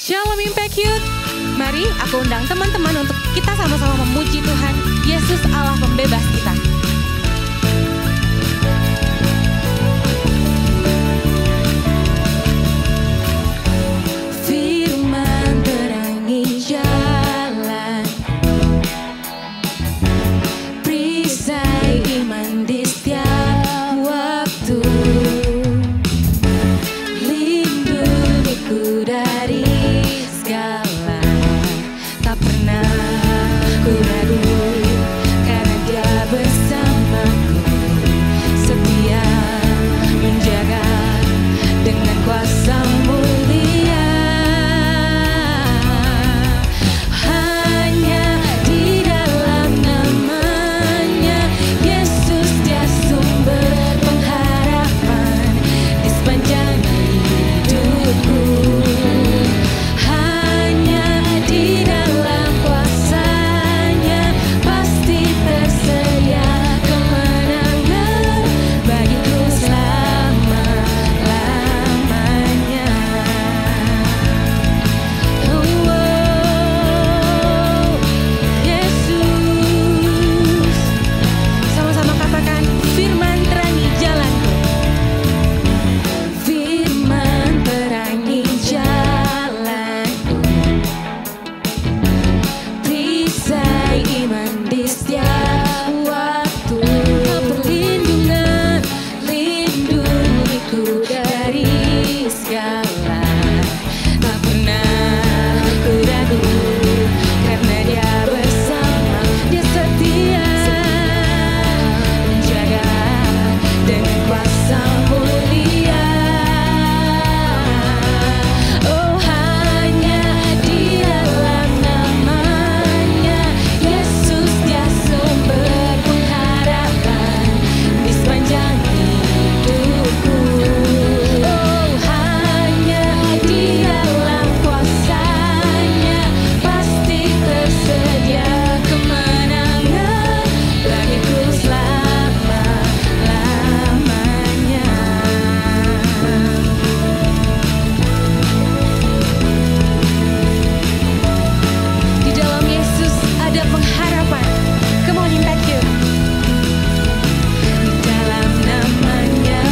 Shalom Impact Youth. Mari aku undang teman-teman untuk kita sama-sama memuji Tuhan, Yesus Allah pembebas kita. Firman terangi jalan, perisai iman di setiap waktu, lindungiku dari segala, tak pernah ku ragu karena Dia bersamaku, setia menjaga dengan kuasa mulia. Hanya di dalam namanya Yesus, Dia sumber pengharapan di sepanjang hidupku. Hanya di dalam kuasanya pasti tersedia kemenangan bagiku selama-lamanya. Oh, Yesus. Sama-sama katakan, firman terangi jalanku. Firman terangi jalanku, perisai iman di setiap waktu, perlindungan, lindungiku dari segala, tak pernah ku ragu karena Dia bersama, Dia setia menjaga dengan kuasa mulia. Oh, hanya di dalam namanya Yesus, Dia sumber pengharapan di sepanjang hidupku. Oh, hanya di dalam kuasanya pasti tersedia kemenangan bagiku selama-lamanya. Di dalam Yesus ada pengharapan. Come on, Impact Youth. Di dalam namanya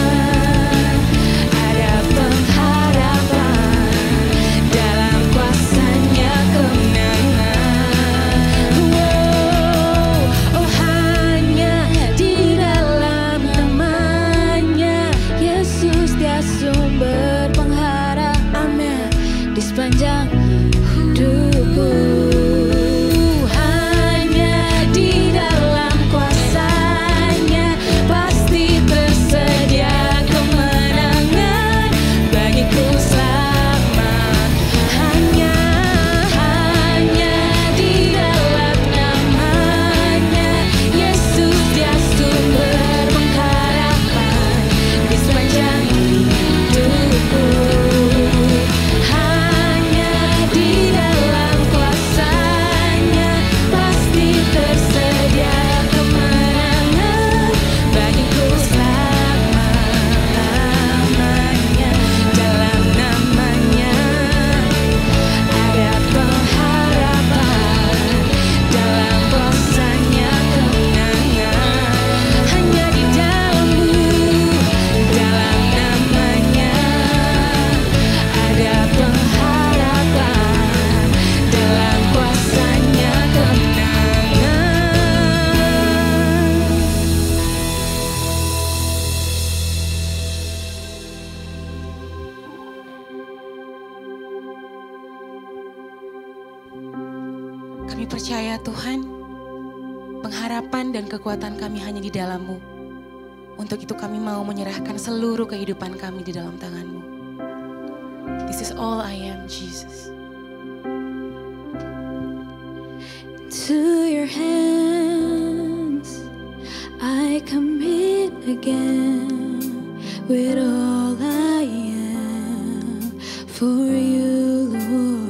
ada pengharapan, dalam kuasanya kemenangan. Oh, hanya di dalam namanya Yesus, Dia sumber pengharapan di sepanjang hidupku. Hanya di dalam kuasanya pasti tersedia kemenangan bagiku selama. Hanya di dalam namanya Yesus, Dia sumber pengharapan di sepanjang hidupku. Hanya di dalam kuasanya pasti tersedia kemenangan bagiku selama-lamanya. Dalam namanya ada pengharapan, dalam kuasanya kemenangan. Hanya di dalam-Mu, dalam namanya ada pengharapan, dalam kuasanya kemenangan. Kami percaya Tuhan, pengharapan dan kekuatan kami hanya di dalam-Mu. Untuk itu kami mau menyerahkan seluruh kehidupan kami di dalam tangan-Mu. This is all I am, Jesus. To your hands I commit again, with all I am for you, Lord.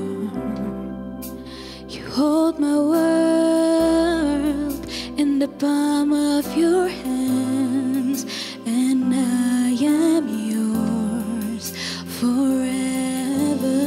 You hold my world in the palm of your hands, and I am yours forever.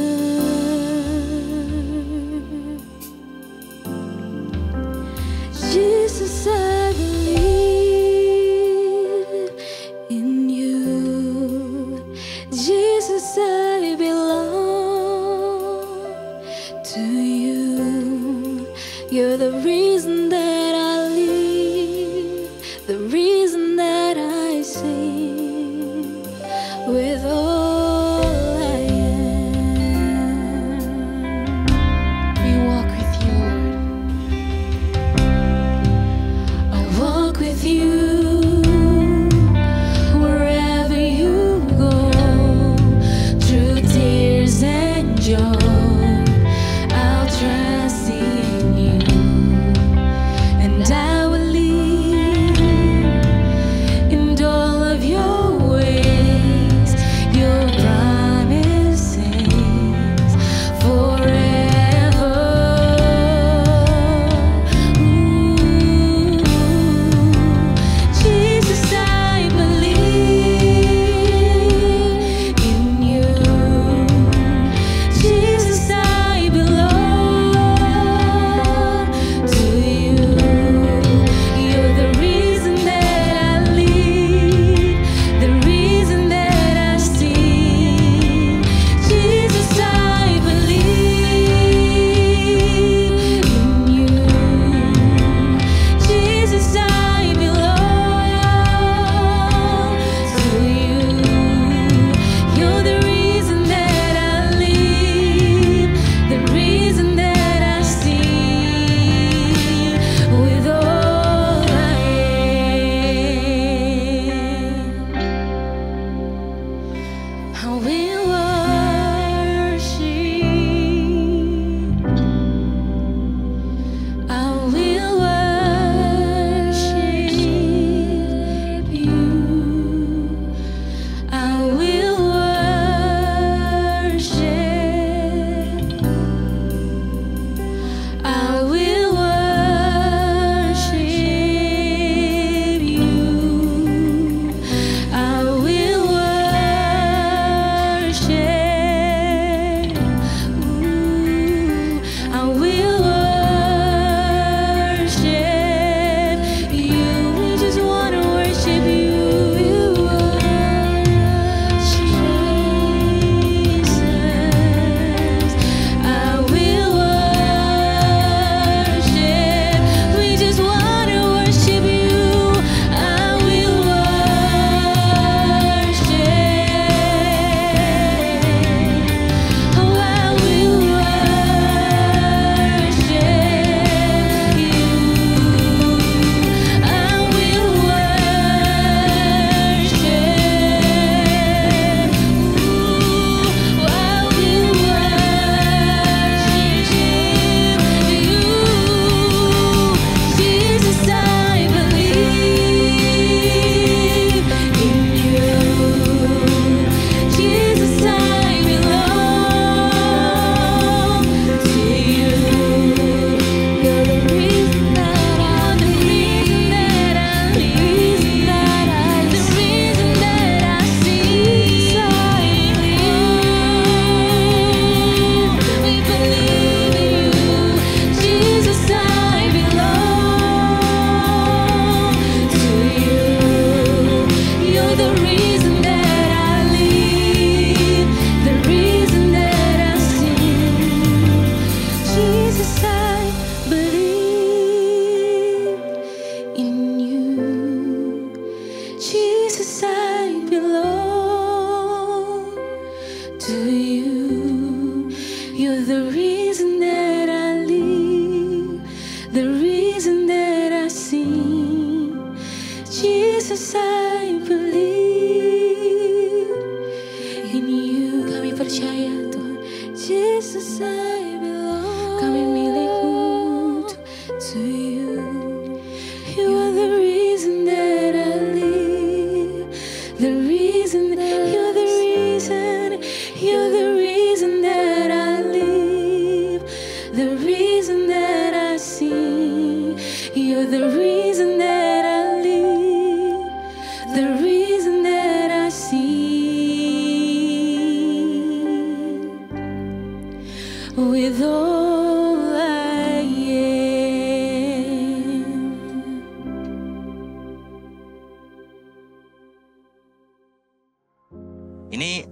Ini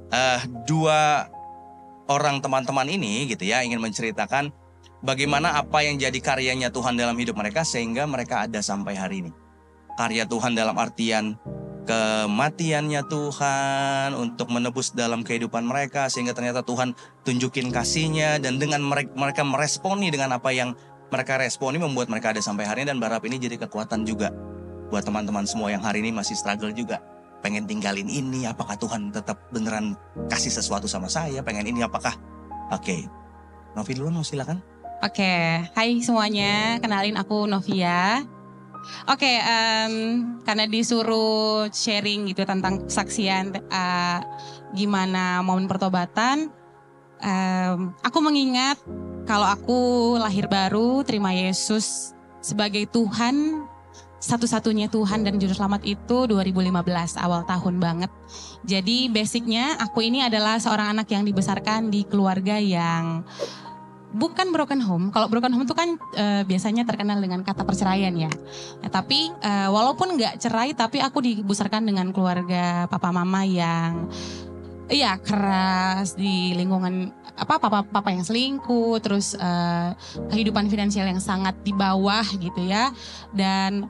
dua orang teman-teman ini gitu ya ingin menceritakan bagaimana apa yang jadi karyanya Tuhan dalam hidup mereka sehingga mereka ada sampai hari ini. Karya Tuhan dalam artian kematiannya Tuhan untuk menebus dalam kehidupan mereka sehingga ternyata Tuhan tunjukin kasih-Nya dan dengan mereka meresponi dengan apa yang mereka responi membuat mereka ada sampai hari ini dan berharap ini jadi kekuatan juga buat teman-teman semua yang hari ini masih struggle juga. Pengen tinggalin ini, apakah Tuhan tetap beneran kasih sesuatu sama saya? Pengen ini, apakah Oke. Novi dulu mau silakan. Oke, hai semuanya, kenalin aku Novia. Oke, karena disuruh sharing gitu tentang kesaksian gimana momen pertobatan, aku mengingat kalau aku lahir baru, terima Yesus sebagai Tuhan, satu-satunya Tuhan dan Juru Selamat itu 2015, awal tahun banget. Jadi basicnya aku ini adalah seorang anak yang dibesarkan di keluarga yang bukan broken home. Kalau broken home itu kan biasanya terkenal dengan kata perceraian ya. Tapi walaupun nggak cerai, tapi aku dibesarkan dengan keluarga papa mama yang keras, di lingkungan papa yang selingkuh, terus kehidupan finansial yang sangat di bawah gitu ya. Dan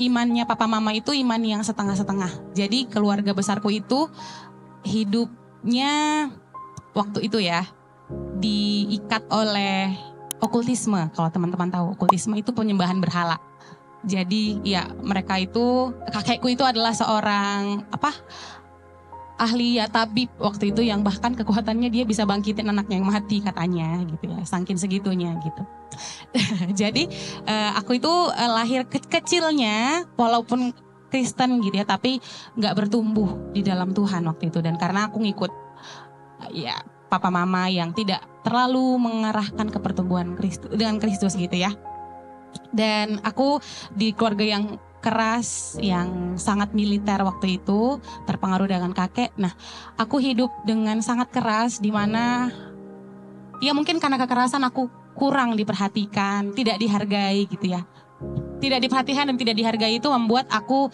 imannya papa mama itu iman yang setengah-setengah. Jadi keluarga besarku itu hidupnya waktu itu ya diikat oleh okultisme. Kalau teman-teman tahu, okultisme itu penyembahan berhala. Jadi ya mereka itu, kakekku itu adalah seorang ahli tabib waktu itu yang bahkan kekuatannya dia bisa bangkitin anaknya yang mati katanya gitu ya, saking segitunya gitu. Jadi aku itu lahir kecilnya walaupun Kristen gitu ya, tapi nggak bertumbuh di dalam Tuhan waktu itu. Dan karena aku ngikut papa mama yang tidak terlalu mengarahkan ke pertumbuhan dengan Kristus gitu ya. Dan aku di keluarga yang keras, yang sangat militer waktu itu, terpengaruh dengan kakek. Nah, aku hidup dengan sangat keras, di mana ya mungkin karena kekerasan aku kurang diperhatikan, tidak dihargai gitu ya. Tidak diperhatikan dan tidak dihargai itu membuat aku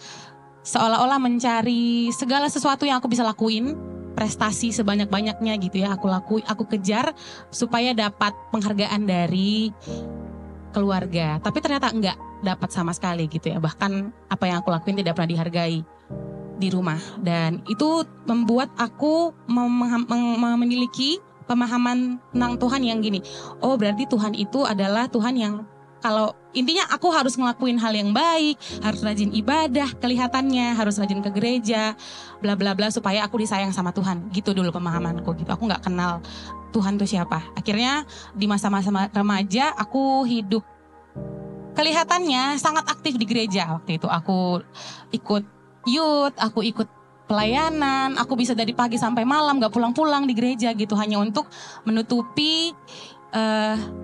seolah-olah mencari segala sesuatu yang aku bisa lakuin, prestasi sebanyak-banyaknya gitu ya, aku kejar supaya dapat penghargaan dari keluarga. Tapi ternyata enggak dapat sama sekali gitu ya. Bahkan apa yang aku lakuin tidak pernah dihargai di rumah. Dan itu membuat aku memiliki pemahaman tentang Tuhan yang gini. Oh, berarti Tuhan itu adalah Tuhan yang kalau intinya aku harus ngelakuin hal yang baik, harus rajin ibadah kelihatannya, harus rajin ke gereja, bla bla bla supaya aku disayang sama Tuhan. Gitu dulu pemahamanku gitu. Aku nggak kenal Tuhan tuh siapa. Akhirnya di masa-masa remaja aku hidup kelihatannya sangat aktif di gereja waktu itu. Aku ikut youth, aku ikut pelayanan, aku bisa dari pagi sampai malam gak pulang-pulang di gereja gitu, hanya untuk menutupi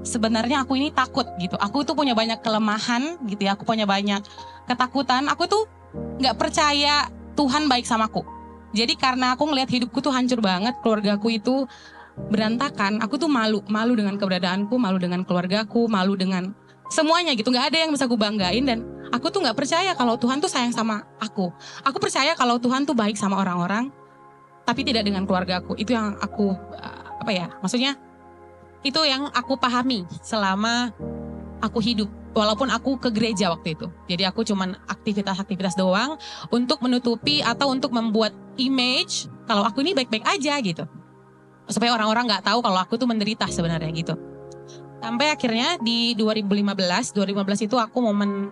sebenarnya aku ini takut gitu. Aku tuh punya banyak kelemahan gitu ya, aku punya banyak ketakutan. Aku tuh gak percaya Tuhan baik sama aku. Jadi karena aku ngelihat hidupku tuh hancur banget, keluargaku itu berantakan, aku tuh malu dengan keberadaanku, malu dengan keluargaku, malu dengan semuanya gitu. Gak ada yang bisa aku banggain dan aku tuh gak percaya kalau Tuhan tuh sayang sama aku. Aku percaya kalau Tuhan tuh baik sama orang-orang, tapi tidak dengan keluargaku. Itu yang aku maksudnya itu yang aku pahami selama aku hidup. Walaupun aku ke gereja waktu itu. Jadi aku cuman aktivitas-aktivitas doang untuk menutupi atau untuk membuat image kalau aku ini baik-baik aja gitu. Supaya orang-orang gak tahu kalau aku tuh menderita sebenarnya gitu. Sampai akhirnya di 2015 itu aku momen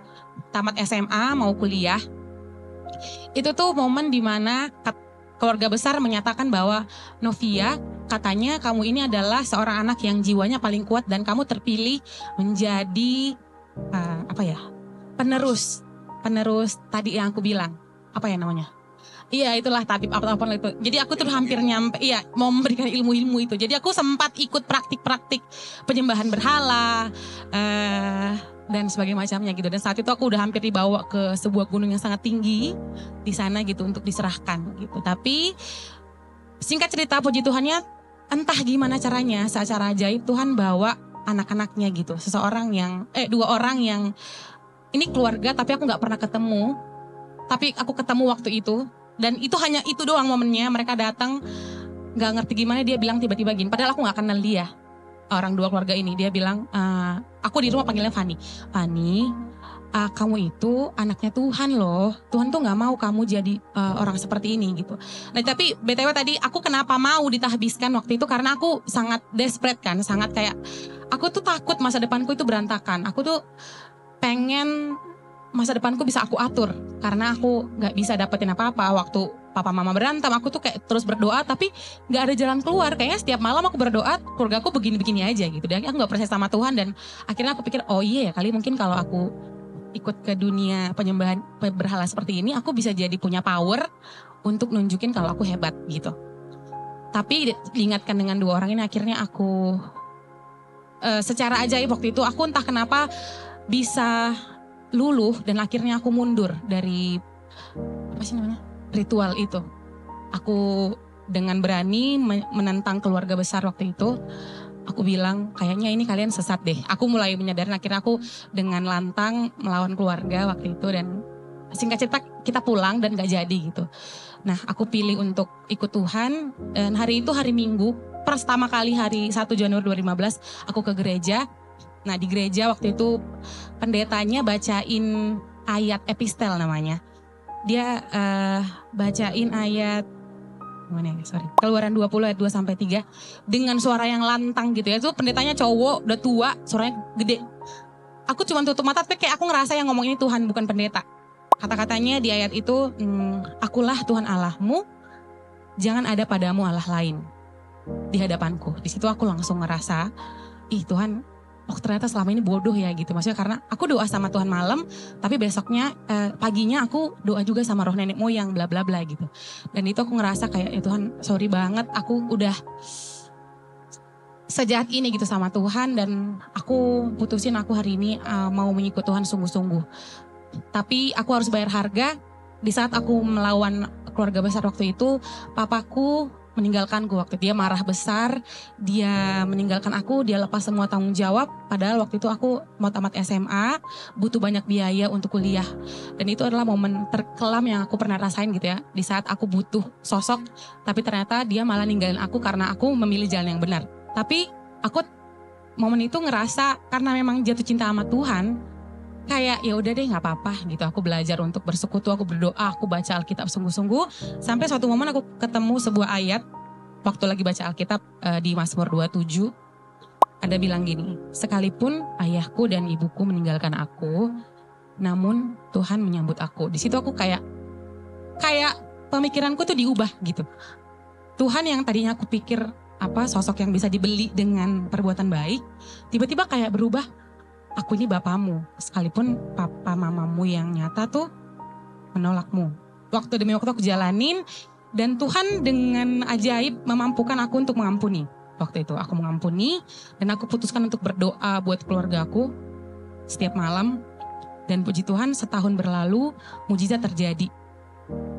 tamat SMA mau kuliah. Itu tuh momen dimana keluarga besar menyatakan bahwa Novia, katanya kamu ini adalah seorang anak yang jiwanya paling kuat dan kamu terpilih menjadi penerus tadi yang aku bilang. Apa ya namanya? Iya itulah tabib apa itu. Jadi aku tuh hampir nyampe, mau memberikan ilmu-ilmu itu. Jadi aku sempat ikut praktik-praktik penyembahan berhala dan sebagainya macamnya gitu. Dan saat itu aku udah hampir dibawa ke sebuah gunung yang sangat tinggi di sana gitu untuk diserahkan gitu. Tapi singkat cerita, puji Tuhannya entah gimana caranya, secara ajaib Tuhan bawa anak-anaknya gitu. Dua orang yang ini keluarga tapi aku nggak pernah ketemu. Tapi aku ketemu waktu itu. Dan itu hanya itu doang momennya, mereka datang gak ngerti gimana, dia bilang tiba-tiba gini, padahal aku gak kenal dia, orang dua keluarga ini. Dia bilang, aku di rumah panggilnya Fani, kamu itu anaknya Tuhan loh, Tuhan tuh gak mau kamu jadi orang seperti ini gitu. Nah tapi BTW tadi aku kenapa mau ditahbiskan waktu itu, karena aku sangat desperate kan, sangat kayak, aku tuh takut masa depanku itu berantakan. Aku tuh pengen masa depanku bisa aku atur, karena aku gak bisa dapetin apa-apa waktu papa mama berantem, aku tuh kayak terus berdoa tapi gak ada jalan keluar. Kayaknya setiap malam aku berdoa, keluarga aku begini-begini aja gitu. Dan aku gak percaya sama Tuhan dan akhirnya aku pikir, oh iya ya kali mungkin kalau aku ikut ke dunia penyembahan berhala seperti ini, aku bisa jadi punya power untuk nunjukin kalau aku hebat gitu. Tapi diingatkan dengan dua orang ini akhirnya aku secara ajaib waktu itu aku entah kenapa bisa luluh dan akhirnya aku mundur dari ritual itu. Aku dengan berani menentang keluarga besar waktu itu. Aku bilang kayaknya ini kalian sesat deh. Aku mulai menyadari, akhirnya aku dengan lantang melawan keluarga waktu itu. Dan singkat cerita kita pulang dan gak jadi gitu. Nah aku pilih untuk ikut Tuhan. Dan hari itu hari Minggu, pertama kali hari 1 Januari 2015 aku ke gereja. Nah di gereja waktu itu pendetanya bacain ayat epistel namanya. Dia bacain ayat Keluaran 20 ayat 2-3 dengan suara yang lantang gitu ya. Itu pendetanya cowok, udah tua, suaranya gede. Aku cuma tutup mata tapi kayak aku ngerasa yang ngomong ini Tuhan bukan pendeta. Kata-katanya di ayat itu, akulah Tuhan Allahmu, jangan ada padamu Allah lain di hadapanku. Di situ aku langsung ngerasa, ih Tuhan, oh ternyata selama ini bodoh ya gitu. Maksudnya karena aku doa sama Tuhan malam, tapi besoknya paginya aku doa juga sama roh nenek moyang bla bla bla gitu. Dan itu aku ngerasa kayak ya Tuhan sorry banget aku udah sejahat ini gitu sama Tuhan. Dan aku putusin aku hari ini mau mengikut Tuhan sungguh-sungguh. Tapi aku harus bayar harga. Di saat aku melawan keluarga besar waktu itu, papaku meninggalkanku waktu dia marah besar, dia meninggalkan aku, dia lepas semua tanggung jawab. Padahal waktu itu aku mau tamat SMA, butuh banyak biaya untuk kuliah. Dan itu adalah momen terkelam yang aku pernah rasain gitu ya. Di saat aku butuh sosok, tapi ternyata dia malah ninggalin aku karena aku memilih jalan yang benar. Tapi aku momen itu ngerasa karena memang jatuh cinta sama Tuhan, kayak ya udah deh nggak apa-apa gitu. Aku belajar untuk bersekutu, aku berdoa, aku baca Alkitab sungguh-sungguh. Sampai suatu momen aku ketemu sebuah ayat waktu lagi baca Alkitab di Mazmur 27. Ada bilang gini, sekalipun ayahku dan ibuku meninggalkan aku, namun Tuhan menyambut aku. Di situ aku kayak pemikiranku tuh diubah gitu. Tuhan yang tadinya aku pikir sosok yang bisa dibeli dengan perbuatan baik, tiba-tiba kayak berubah. Aku ini bapamu, sekalipun papa mamamu yang nyata tuh menolakmu. Waktu demi waktu aku jalanin, dan Tuhan dengan ajaib memampukan aku untuk mengampuni. Waktu itu aku mengampuni, dan aku putuskan untuk berdoa buat keluargaku setiap malam. Dan puji Tuhan setahun berlalu, mujizat terjadi.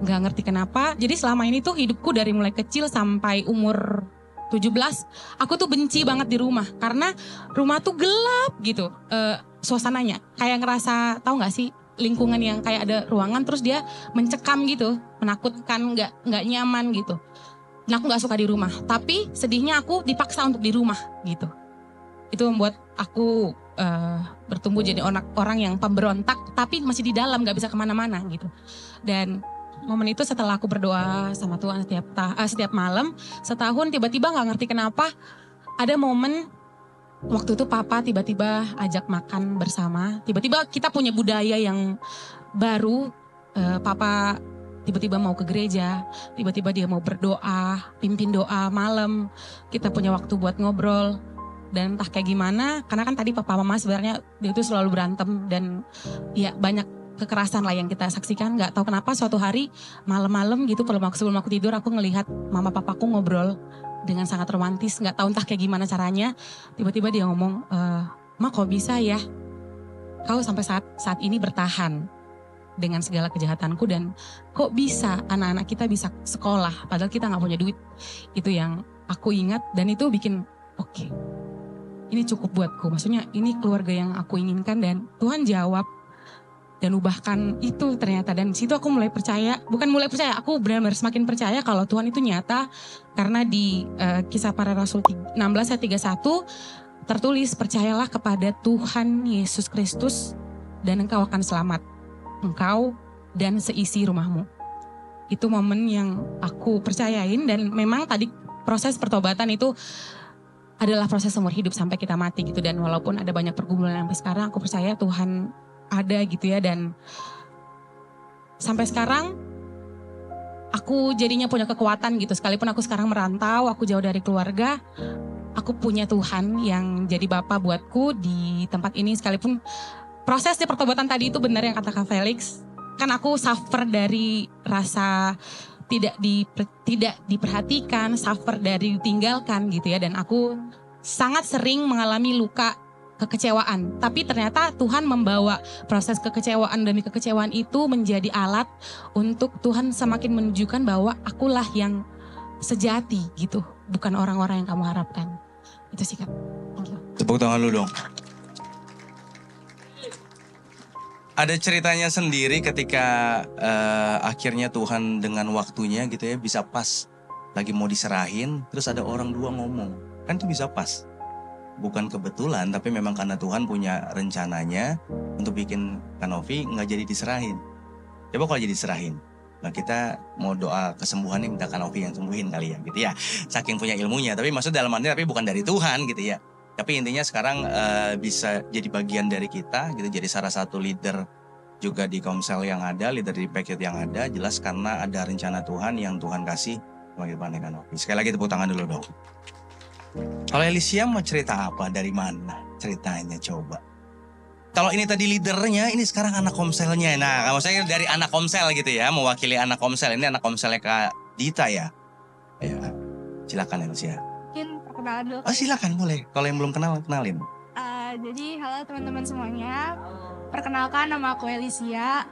Gak ngerti kenapa, jadi selama ini tuh hidupku dari mulai kecil sampai umur 17, aku tuh benci banget di rumah karena rumah tuh gelap gitu suasananya. Kayak ngerasa, tahu nggak sih lingkungan yang kayak ada ruangan terus dia mencekam gitu, menakutkan, nggak nyaman gitu. Nah aku nggak suka di rumah. Tapi sedihnya aku dipaksa untuk di rumah gitu. Itu membuat aku bertumbuh jadi orang yang pemberontak, tapi masih di dalam, nggak bisa kemana-mana gitu. Dan momen itu setelah aku berdoa sama Tuhan setiap malam, setahun tiba-tiba gak ngerti kenapa ada momen waktu itu papa tiba-tiba ajak makan bersama. Tiba-tiba kita punya budaya yang baru, papa tiba-tiba mau ke gereja, tiba-tiba dia mau berdoa, pimpin doa malam. Kita punya waktu buat ngobrol. Dan entah kayak gimana, karena kan tadi papa mama sebenarnya dia itu selalu berantem dan ya banyak kekerasan lah yang kita saksikan. Gak tahu kenapa suatu hari malam-malam gitu sebelum aku tidur aku ngelihat mama papaku ngobrol dengan sangat romantis. Gak tahu entah kayak gimana caranya. Tiba-tiba dia ngomong, Ma kok bisa ya kau sampai saat ini bertahan dengan segala kejahatanku, dan kok bisa anak-anak kita bisa sekolah padahal kita gak punya duit. Itu yang aku ingat dan itu bikin oke, ini cukup buatku. Maksudnya ini keluarga yang aku inginkan dan Tuhan jawab. Dan ubahkan itu ternyata. Dan situ aku mulai percaya, aku benar-benar semakin percaya kalau Tuhan itu nyata. Karena di Kisah Para Rasul 16 ayat 31 tertulis, percayalah kepada Tuhan Yesus Kristus dan engkau akan selamat, engkau dan seisi rumahmu. Itu momen yang aku percayain. Dan memang tadi proses pertobatan itu adalah proses seumur hidup sampai kita mati gitu. Dan walaupun ada banyak pergumulan sampai sekarang, aku percaya Tuhan ada gitu ya. Dan sampai sekarang aku jadinya punya kekuatan gitu. Sekalipun aku sekarang merantau, aku jauh dari keluarga, aku punya Tuhan yang jadi Bapa buatku di tempat ini. Sekalipun proses di pertobatan tadi itu benar yang kata Kak Felix. Kan aku suffer dari rasa tidak diperhatikan, suffer dari ditinggalkan gitu ya. Dan aku sangat sering mengalami luka kekecewaan. Tapi ternyata Tuhan membawa proses kekecewaan demi kekecewaan itu menjadi alat untuk Tuhan semakin menunjukkan bahwa akulah yang sejati gitu. Bukan orang-orang yang kamu harapkan. Itu sih Kak. Tepuk tangan lu dong. Ada ceritanya sendiri ketika akhirnya Tuhan dengan waktunya gitu ya bisa pas lagi mau diserahin, terus ada orang dua ngomong, kan itu bisa pas. Bukan kebetulan, tapi memang karena Tuhan punya rencananya untuk bikin Kanovi nggak jadi diserahin. Coba kalau jadi diserahin, nah kita mau doa kesembuhannya minta Kanovi yang sembuhin kali ya, gitu ya. Saking punya ilmunya, tapi maksud dalam arti tapi bukan dari Tuhan gitu ya. Tapi intinya sekarang bisa jadi bagian dari kita gitu, jadi salah satu leader juga di Komsel yang ada, leader di paket yang ada, jelas karena ada rencana Tuhan yang Tuhan kasih bagi Pandekan Novi. Sekali lagi tepuk tangan dulu dong. Kalau Elisia mau cerita apa, dari mana ceritanya coba? Kalau ini tadi leadernya, ini sekarang anak Komselnya. Nah, maksudnya dari anak Komsel gitu ya, mewakili anak Komsel. Ini anak Komselnya Kak Dita ya. Ya, silakan Elisia. Mungkin perkenalan dulu. Oh silakan boleh. Kalau yang belum kenal kenalin. Jadi halo teman-teman semuanya. Perkenalkan nama aku Elisia.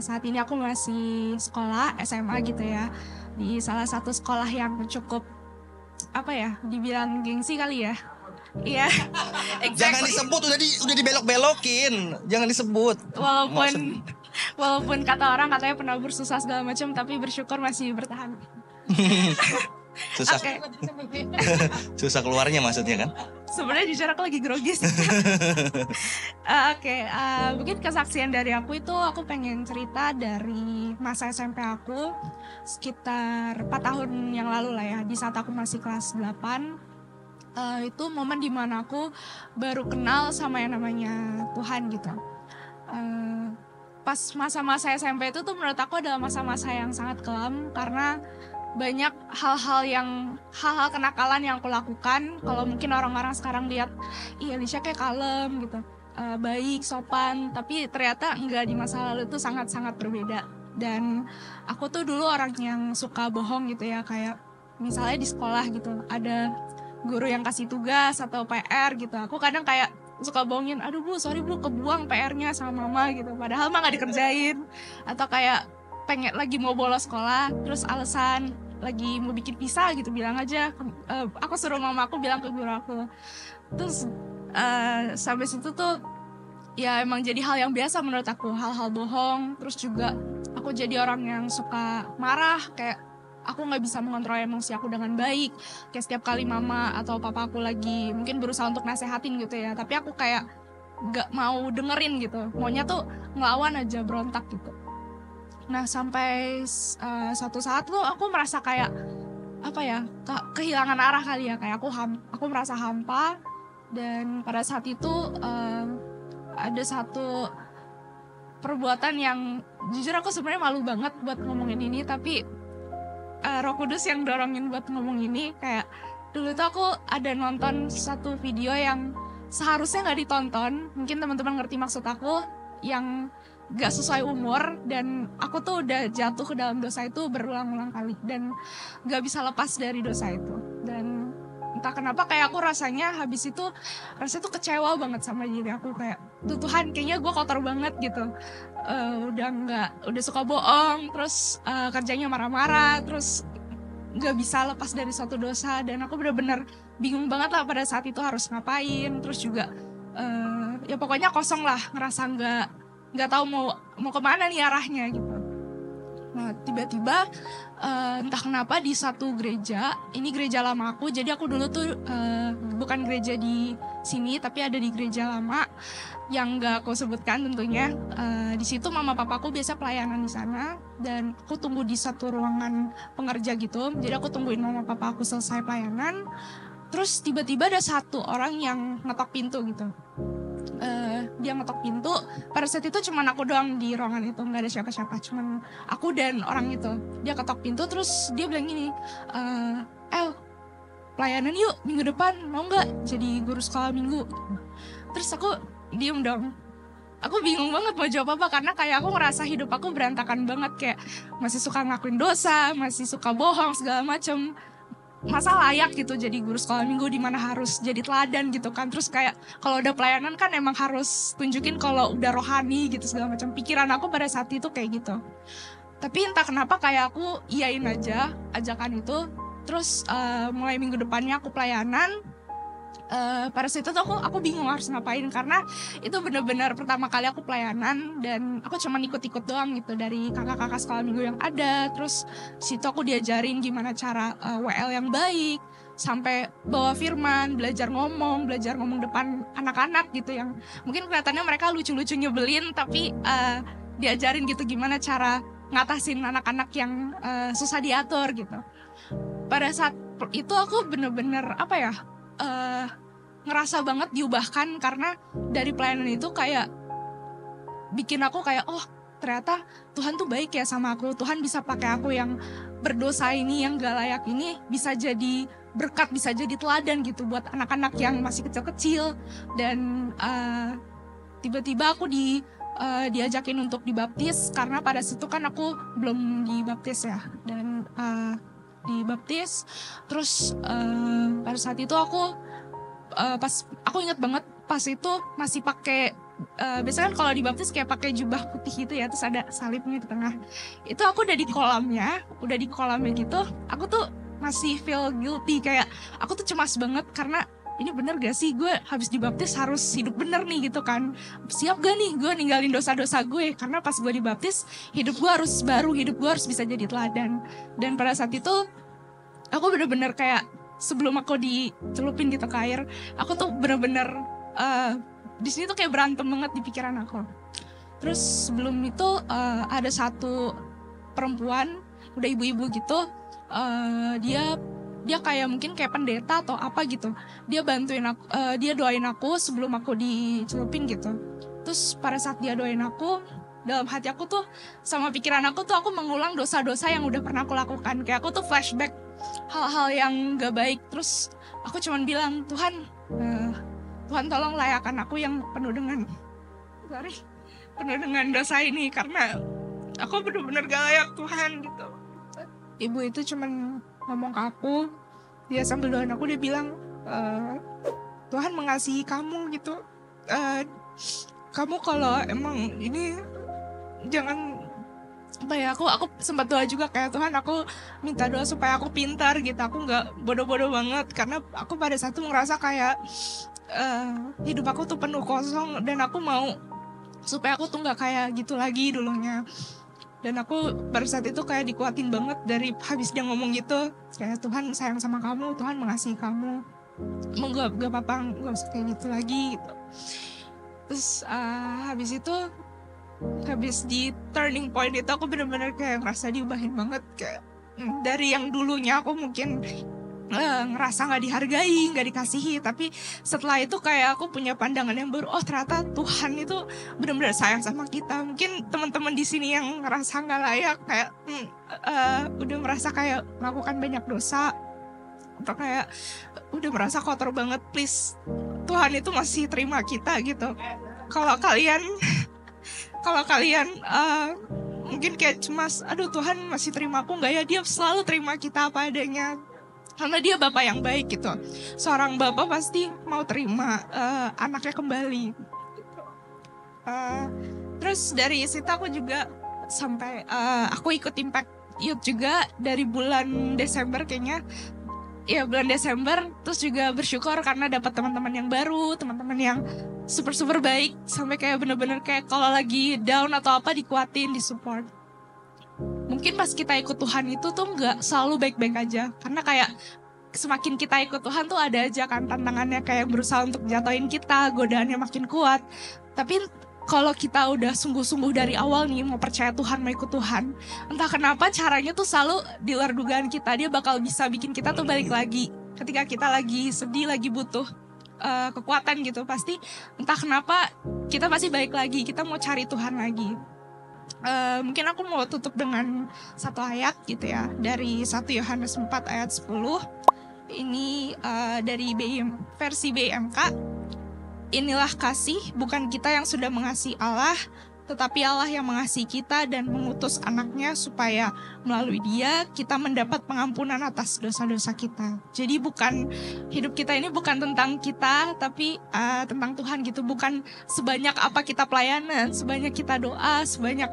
Saat ini aku masih sekolah SMA gitu ya. Di salah satu sekolah yang cukup dibilang gengsi kali ya. Iya. Exactly. Jangan disebut, udah dibelok-belokin. Jangan disebut. Walaupun kata orang katanya penabur susah segala macam, tapi bersyukur masih bertahan. Susah. Okay. Susah keluarnya maksudnya kan? Sebenarnya jujur aku lagi grogi sih. Mungkin kesaksian dari aku itu aku pengen cerita dari masa SMP aku sekitar 4 tahun yang lalu lah ya. Di saat aku masih kelas 8, itu momen dimana aku baru kenal sama yang namanya Tuhan gitu. Pas masa-masa SMP itu tuh menurut aku adalah masa-masa yang sangat kelam karena banyak hal-hal kenakalan yang aku lakukan. Kalau mungkin orang-orang sekarang lihat, Elisia kayak kalem gitu, baik, sopan, tapi ternyata enggak, di masa lalu itu sangat-sangat berbeda. Dan aku tuh dulu orang yang suka bohong gitu ya, kayak misalnya di sekolah gitu, ada guru yang kasih tugas atau PR gitu, aku kadang kayak suka bohongin, aduh bu, sorry bu, kebuang PR-nya sama mama gitu, padahal mah gak dikerjain. Atau kayak pengen lagi mau bolos sekolah, terus alasan lagi mau bikin pisah gitu, bilang aja, aku suruh mama aku bilang ke guru aku. Terus sampai situ tuh ya emang jadi hal yang biasa menurut aku, hal-hal bohong. Terus juga aku jadi orang yang suka marah, kayak aku nggak bisa mengontrol emosi aku dengan baik. Kayak setiap kali mama atau papa aku lagi mungkin berusaha untuk nasehatin gitu ya, tapi aku kayak nggak mau dengerin gitu, maunya tuh ngelawan aja, berontak gitu. Nah sampai suatu saat tuh aku merasa kayak kehilangan arah kali ya, kayak aku merasa hampa. Dan pada saat itu ada satu perbuatan yang jujur aku sebenarnya malu banget buat ngomongin ini, tapi Roh Kudus yang dorongin buat ngomong ini. Kayak dulu tuh aku ada nonton satu video yang seharusnya nggak ditonton, mungkin teman-teman ngerti maksud aku, yang gak sesuai umur, dan aku tuh udah jatuh ke dalam dosa itu berulang-ulang kali dan gak bisa lepas dari dosa itu. Dan entah kenapa kayak aku rasanya habis itu rasanya tuh kecewa banget sama diri aku, kayak tuh Tuhan kayaknya gue kotor banget gitu, udah suka bohong, terus kerjanya marah-marah, terus gak bisa lepas dari suatu dosa. Dan aku bener-bener bingung banget lah pada saat itu harus ngapain. Terus juga ya pokoknya kosong lah, ngerasa nggak tahu mau kemana nih arahnya gitu. Nah tiba-tiba entah kenapa di satu gereja, ini gereja lama aku, jadi aku dulu tuh bukan gereja di sini tapi ada di gereja lama yang nggak aku sebutkan tentunya. Di situ mama papaku biasa pelayanan di sana, dan aku tunggu di satu ruangan pengerja gitu. Jadi aku tungguin mama papa aku selesai pelayanan, terus tiba-tiba ada satu orang yang ngetok pintu gitu. dia ngetok pintu. Pada saat itu cuman aku doang di ruangan itu, nggak ada siapa-siapa, cuman aku dan orang itu. Dia ketok pintu terus dia bilang gini, pelayanan yuk minggu depan, mau nggak jadi guru sekolah minggu? Terus aku diem dong. Aku bingung banget mau jawab apa, karena kayak aku ngerasa hidup aku berantakan banget, kayak masih suka ngelakuin dosa, masih suka bohong segala macem. Masa layak gitu jadi guru sekolah minggu di mana harus jadi teladan gitu kan. Terus kayak kalau udah pelayanan kan emang harus tunjukin kalau udah rohani gitu segala macam. Pikiran aku pada saat itu kayak gitu. Tapi entah kenapa kayak aku iyain aja ajakan itu. Terus mulai minggu depannya aku pelayanan. Pada saat itu aku bingung harus ngapain, karena itu benar-benar pertama kali aku pelayanan dan aku cuma ikut-ikut doang gitu dari kakak-kakak sekolah minggu yang ada. Terus situ aku diajarin gimana cara WL yang baik, sampai bawa firman, belajar ngomong depan anak-anak gitu yang mungkin kelihatannya mereka lucu-lucu nyebelin, tapi diajarin gitu gimana cara ngatasin anak-anak yang susah diatur gitu. Pada saat itu aku bener-bener ngerasa banget diubahkan, karena dari pelayanan itu kayak bikin aku kayak ternyata Tuhan tuh baik ya sama aku. Tuhan bisa pakai aku yang berdosa ini, yang gak layak ini, bisa jadi berkat, bisa jadi teladan gitu buat anak-anak yang masih kecil-kecil. Dan tiba-tiba aku diajakin untuk dibaptis, karena pada situ kan aku belum dibaptis ya. Dan dibaptis, terus pada saat itu aku ingat banget pas itu masih pakai biasanya kan kalau dibaptis kayak pakai jubah putih gitu ya, terus ada salibnya di tengah. Itu aku udah di kolamnya gitu. Aku tuh masih feel guilty, kayak aku tuh cemas banget karena ini bener gak sih gue habis dibaptis harus hidup bener nih gitu kan. Siap gak nih gue ninggalin dosa-dosa gue, karena pas gue dibaptis hidup gue harus baru, hidup gue harus bisa jadi teladan. Dan pada saat itu aku bener-bener kayak sebelum aku dicelupin gitu ke air, aku tuh bener-bener di sini tuh kayak berantem banget di pikiran aku. Terus sebelum itu ada satu perempuan, udah ibu-ibu gitu, dia kayak mungkin kayak pendeta atau apa gitu. Dia bantuin aku, dia doain aku sebelum aku dicelupin gitu. Terus pada saat dia doain aku, dalam hati aku tuh sama pikiran aku tuh aku mengulang dosa-dosa yang udah pernah aku lakukan. Kayak aku tuh flashback hal-hal yang gak baik. Terus aku cuman bilang, Tuhan tolong layakan aku yang penuh dengan dosa ini, karena aku benar-benar gak layak Tuhan gitu. Ibu itu cuman ngomong ke aku, dia sambil doain aku, dia bilang, Tuhan mengasihi kamu gitu. Kamu kalau emang ini jangan aku sempat doa juga kayak, Tuhan aku minta doa supaya aku pintar gitu, aku nggak bodoh-bodoh banget, karena aku pada saat itu ngerasa kayak hidup aku tuh penuh kosong, dan aku mau supaya aku tuh nggak kayak gitu lagi dulunya. Dan aku pada saat itu kayak dikuatin banget dari habis dia ngomong gitu, kayak Tuhan sayang sama kamu, Tuhan mengasihi kamu, mau gak apa-apa, gak usah kayak gitu lagi gitu. Terus habis di turning point itu aku benar-benar kayak ngerasa diubahin banget, kayak dari yang dulunya aku mungkin ngerasa nggak dihargai, nggak dikasihi, tapi setelah itu kayak aku punya pandangan yang baru. Ternyata Tuhan itu benar-benar sayang sama kita. Mungkin teman-teman di sini yang ngerasa nggak layak, kayak udah merasa kayak melakukan banyak dosa, atau kayak udah merasa kotor banget, please, Tuhan itu masih terima kita gitu. Kalau kalian mungkin kayak cemas, aduh Tuhan masih terima aku nggak ya? Dia selalu terima kita apa adanya, karena dia Bapak yang baik gitu. Seorang Bapak pasti mau terima anaknya kembali. Terus dari situ aku juga sampai aku ikut Impact Youth juga dari bulan Desember kayaknya. Ya bulan Desember, terus juga bersyukur karena dapat teman-teman yang baru, teman-teman yang super baik, sampai kayak bener-bener kayak kalau lagi down atau apa dikuatin, disupport. Mungkin pas kita ikut Tuhan itu tuh nggak selalu baik-baik aja, karena kayak semakin kita ikut Tuhan tuh ada aja kan tantangannya, kayak berusaha untuk jatuhin kita, godaannya makin kuat. Tapi kalau kita udah sungguh-sungguh dari awal nih mau percaya Tuhan, mau ikut Tuhan, entah kenapa caranya tuh selalu di luar dugaan kita. Dia bakal bisa bikin kita tuh balik lagi ketika kita lagi sedih, lagi butuh kekuatan gitu, pasti entah kenapa kita pasti balik lagi, kita mau cari Tuhan lagi. Mungkin aku mau tutup dengan satu ayat gitu ya, dari 1 Yohanes 4 ayat 10. Ini dari versi BMK. Inilah kasih, bukan kita yang sudah mengasihi Allah, tetapi Allah yang mengasihi kita dan mengutus anaknya supaya melalui dia kita mendapat pengampunan atas dosa-dosa kita. Jadi bukan, hidup kita ini bukan tentang kita, tapi tentang Tuhan gitu. Bukan sebanyak apa kita pelayanan, sebanyak kita doa, sebanyak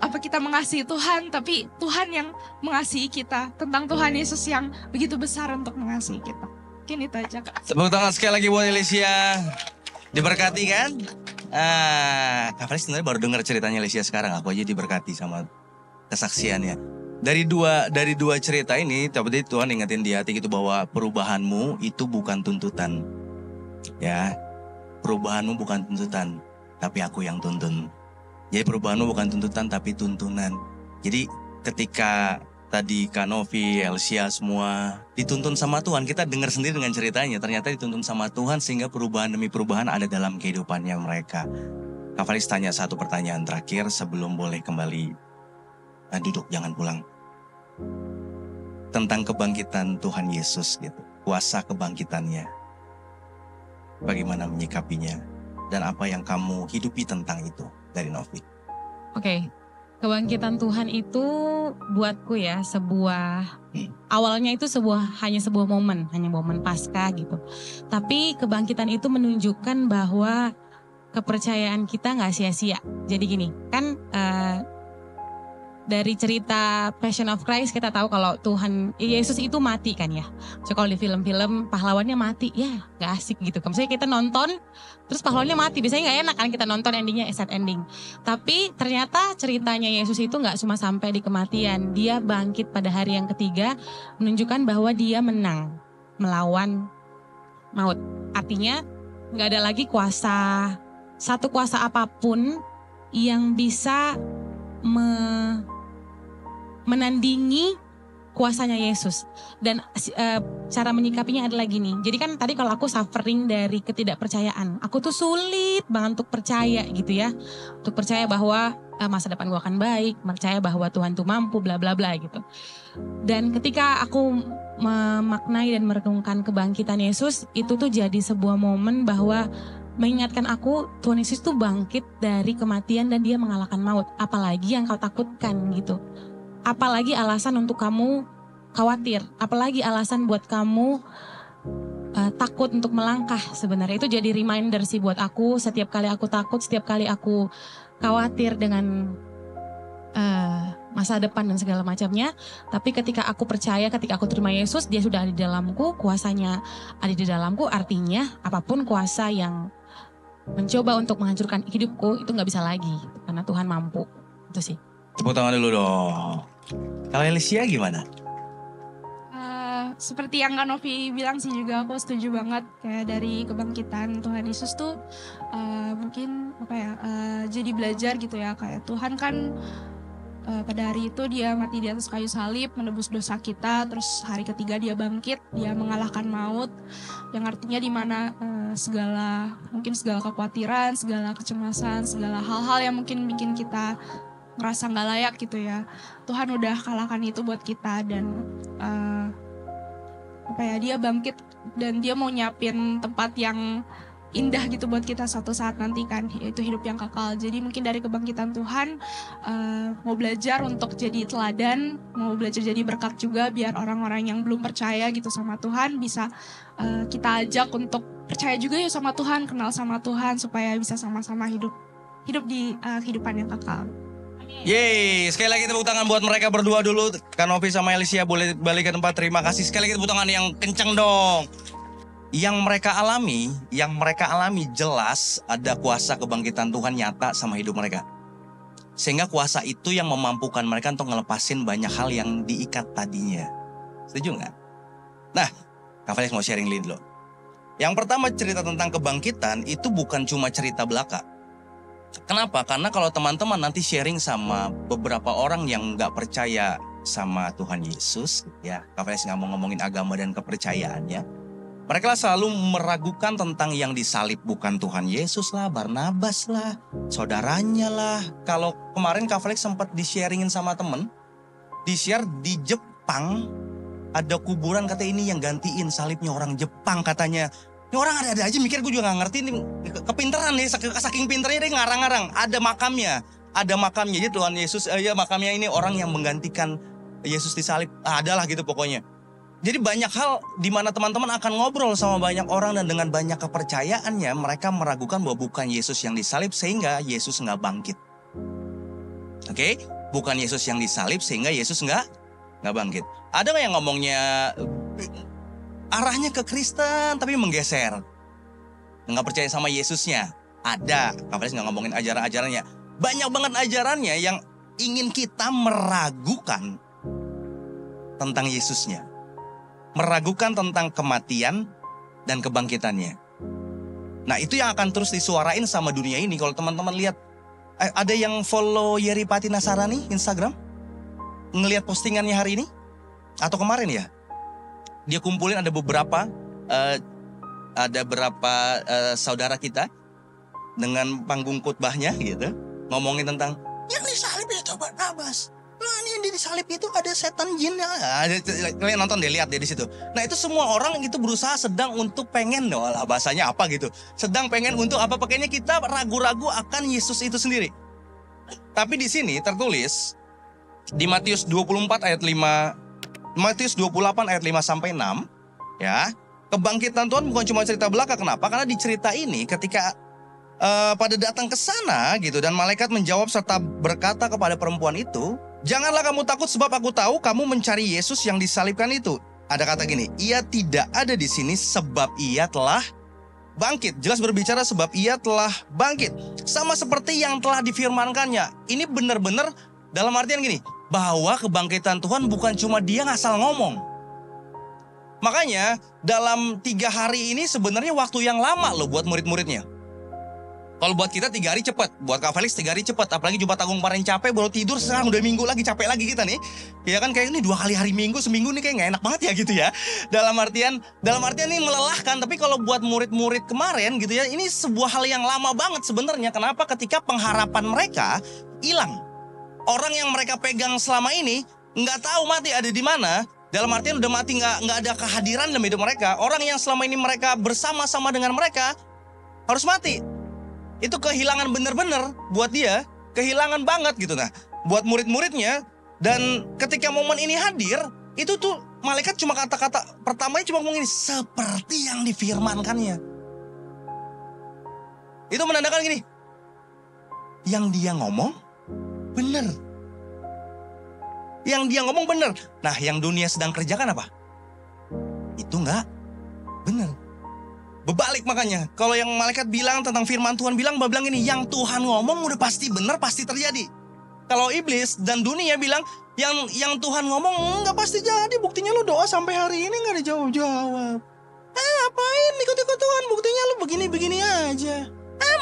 apa kita mengasihi Tuhan, tapi Tuhan yang mengasihi kita. Tentang Tuhan Yesus yang begitu besar untuk mengasihi kita. Mungkin itu aja, Kak. Tepuk tangan sekali lagi buat Alicia. Diberkati kan? Kak Felis sebenarnya baru dengar ceritanya Alicia sekarang. Aku aja diberkati sama kesaksiannya. Dari dua cerita ini, tapi Tuhan ingetin di hati gitu bahwa perubahanmu itu bukan tuntutan. Ya, perubahanmu bukan tuntutan, tapi aku yang tuntun. Jadi perubahanmu bukan tuntutan, tapi tuntunan. Jadi ketika tadi Kak Novi, Elsia semua dituntun sama Tuhan, kita dengar sendiri dengan ceritanya. Ternyata dituntun sama Tuhan sehingga perubahan demi perubahan ada dalam kehidupannya mereka. Kak Felis tanya satu pertanyaan terakhir sebelum boleh kembali duduk, jangan pulang. Tentang kebangkitan Tuhan Yesus gitu, kuasa kebangkitannya. Bagaimana menyikapinya dan apa yang kamu hidupi tentang itu dari Novi? Oke. Kebangkitan Tuhan itu buatku ya awalnya itu hanya sebuah momen, hanya momen Paskah gitu. Tapi kebangkitan itu menunjukkan bahwa kepercayaan kita nggak sia-sia. Jadi gini, kan dari cerita Passion of Christ kita tahu kalau Tuhan Yesus itu mati kan ya. So kalau di film-film pahlawannya mati, ya gak asik gitu. Misalnya kita nonton terus pahlawannya mati, biasanya gak enak kan kita nonton endingnya sad ending. Tapi ternyata ceritanya Yesus itu gak cuma sampai di kematian. Dia bangkit pada hari yang ketiga, menunjukkan bahwa dia menang melawan maut. Artinya gak ada lagi satu kuasa apapun yang bisa menandingi kuasanya Yesus. Dan cara menyikapinya adalah gini. Jadi kan tadi kalau aku suffering dari ketidakpercayaan, aku tuh sulit banget untuk percaya gitu ya. Untuk percaya bahwa masa depan gue akan baik, percaya bahwa Tuhan tuh mampu, bla bla bla gitu. Dan ketika aku memaknai dan merenungkan kebangkitan Yesus, itu tuh jadi sebuah momen bahwa mengingatkan aku, Tuhan Yesus tuh bangkit dari kematian dan dia mengalahkan maut. Apalagi yang kau takutkan gitu. Apalagi alasan untuk kamu khawatir. Apalagi alasan buat kamu takut untuk melangkah sebenarnya. Itu jadi reminder sih buat aku. Setiap kali aku takut, setiap kali aku khawatir dengan masa depan dan segala macamnya. Tapi ketika aku percaya, ketika aku terima Yesus, dia sudah ada di dalamku, kuasanya ada di dalamku. Artinya apapun kuasa yang mencoba untuk menghancurkan hidupku itu gak bisa lagi. Karena Tuhan mampu. Itu sih. Tepuk tangan dulu dong. Kalau Alicia gimana? Seperti yang Kak Novi bilang sih juga aku setuju banget. Kayak dari kebangkitan Tuhan Yesus tuh mungkin jadi belajar gitu ya. Kayak Tuhan kan pada hari itu dia mati di atas kayu salib menebus dosa kita. Terus hari ketiga dia bangkit, dia mengalahkan maut. Yang artinya di mana segala kekhawatiran, segala kecemasan, segala hal-hal yang mungkin bikin kita ngerasa gak layak gitu ya, Tuhan udah kalahkan itu buat kita. Dan dia bangkit dan dia mau nyiapin tempat yang indah gitu buat kita suatu saat nanti kan, yaitu hidup yang kekal. Jadi mungkin dari kebangkitan Tuhan mau belajar untuk jadi teladan, mau belajar jadi berkat juga biar orang-orang yang belum percaya gitu sama Tuhan bisa kita ajak untuk percaya juga ya sama Tuhan, kenal sama Tuhan supaya bisa sama-sama hidup di kehidupan yang kekal. Yeay, sekali lagi tepuk tangan buat mereka berdua dulu. Kak Novi sama Alicia boleh balik ke tempat. Terima kasih, sekali lagi tepuk tangan yang kencang dong. Yang mereka alami jelas ada kuasa kebangkitan Tuhan nyata sama hidup mereka. Sehingga kuasa itu yang memampukan mereka untuk ngelepasin banyak hal yang diikat tadinya. Setuju gak? Nah, Kak Felis mau sharing dulu. Yang pertama, cerita tentang kebangkitan itu bukan cuma cerita belaka. Kenapa? Karena kalau teman-teman nanti sharing sama beberapa orang yang gak percaya sama Tuhan Yesus, ya, Kak Felis gak mau ngomongin agama dan kepercayaannya. Mereka selalu meragukan tentang yang disalib bukan Tuhan Yesus lah, Barnabas lah, saudaranya lah. Kalau kemarin Kak Felix sempat di-sharingin sama temen, di-share di Jepang ada kuburan, kata ini yang gantiin salibnya orang Jepang katanya. Ini orang ada-ada aja mikir, gue juga gak ngerti ini kepinteran nih, saking pinternya dia ngarang-ngarang. Ada makamnya. Jadi Tuhan Yesus, makamnya ini orang yang menggantikan Yesus disalib. Adalah gitu pokoknya. Jadi banyak hal di mana teman-teman akan ngobrol sama banyak orang dan dengan banyak kepercayaannya mereka meragukan bahwa bukan Yesus yang disalib sehingga Yesus nggak bangkit. Oke? Bukan Yesus yang disalib sehingga Yesus nggak bangkit. Ada nggak yang ngomongnya arahnya ke Kristen tapi menggeser, nggak percaya sama Yesusnya? Ada. Kapan nggak ngomongin ajaran-ajarannya? Banyak banget ajarannya yang ingin kita meragukan tentang Yesusnya. Meragukan tentang kematian dan kebangkitannya. Nah, itu yang akan terus disuarain sama dunia ini. Kalau teman-teman lihat, ada yang follow Yeri Pati Nasarani Instagram? Ngelihat postingannya hari ini? Atau kemarin ya? Dia kumpulin ada beberapa saudara kita dengan panggung khotbahnya gitu, ngomongin tentang yang disalib itu Barnabas. Nah, ini yang disalib itu ada setan jin. Kalian nonton deh, lihat deh di situ. Nah, itu semua orang itu berusaha sedang untuk pengen, lah bahasanya apa gitu. Sedang pengen untuk apa? Pakainya kita ragu-ragu akan Yesus itu sendiri. Tapi di sini tertulis di Matius 24 ayat 5, Matius 28 ayat 5 sampai 6, ya. Kebangkitan Tuhan bukan cuma cerita belaka. Kenapa? Karena di cerita ini ketika pada datang ke sana gitu dan malaikat menjawab serta berkata kepada perempuan itu, "Janganlah kamu takut sebab aku tahu kamu mencari Yesus yang disalibkan itu." Ada kata gini, "Ia tidak ada di sini sebab ia telah bangkit." Jelas berbicara sebab ia telah bangkit. Sama seperti yang telah difirmankannya. Ini benar-benar dalam artian gini, bahwa kebangkitan Tuhan bukan cuma dia ngasal ngomong. Makanya dalam 3 hari ini sebenarnya waktu yang lama loh buat murid-muridnya. Kalau buat kita 3 hari cepat, buat Kak Felix 3 hari cepat. Apalagi Jumat Agung kemarin capek, baru tidur, sekarang udah minggu lagi, capek lagi kita nih. Ya kan, kayak ini 2 kali hari minggu, seminggu nih kayak gak enak banget ya gitu ya. Dalam artian ini melelahkan. Tapi kalau buat murid-murid kemarin gitu ya, ini sebuah hal yang lama banget sebenarnya. Kenapa? Ketika pengharapan mereka hilang. Orang yang mereka pegang selama ini nggak tahu mati ada di mana. Dalam artian udah mati, nggak ada kehadiran dalam hidup mereka. Orang yang selama ini mereka bersama-sama dengan mereka harus mati. Itu kehilangan bener-bener buat dia, kehilangan banget gitu. Nah, buat murid-muridnya, dan ketika momen ini hadir, itu tuh malaikat cuma kata-kata pertamanya cuma ngomong ini, seperti yang difirmankannya. Itu menandakan gini, yang dia ngomong bener. Yang dia ngomong bener. Nah, yang dunia sedang kerjakan apa? Itu nggak bener. Berbalik makanya. Kalau yang malaikat bilang tentang firman Tuhan bilang ini, yang Tuhan ngomong udah pasti bener, pasti terjadi. Kalau iblis dan dunia bilang yang Tuhan ngomong nggak pasti jadi. Buktinya lu doa sampai hari ini nggak dijawab-jawab. Apain ikut-ikut Tuhan? Buktinya lu begini-begini aja.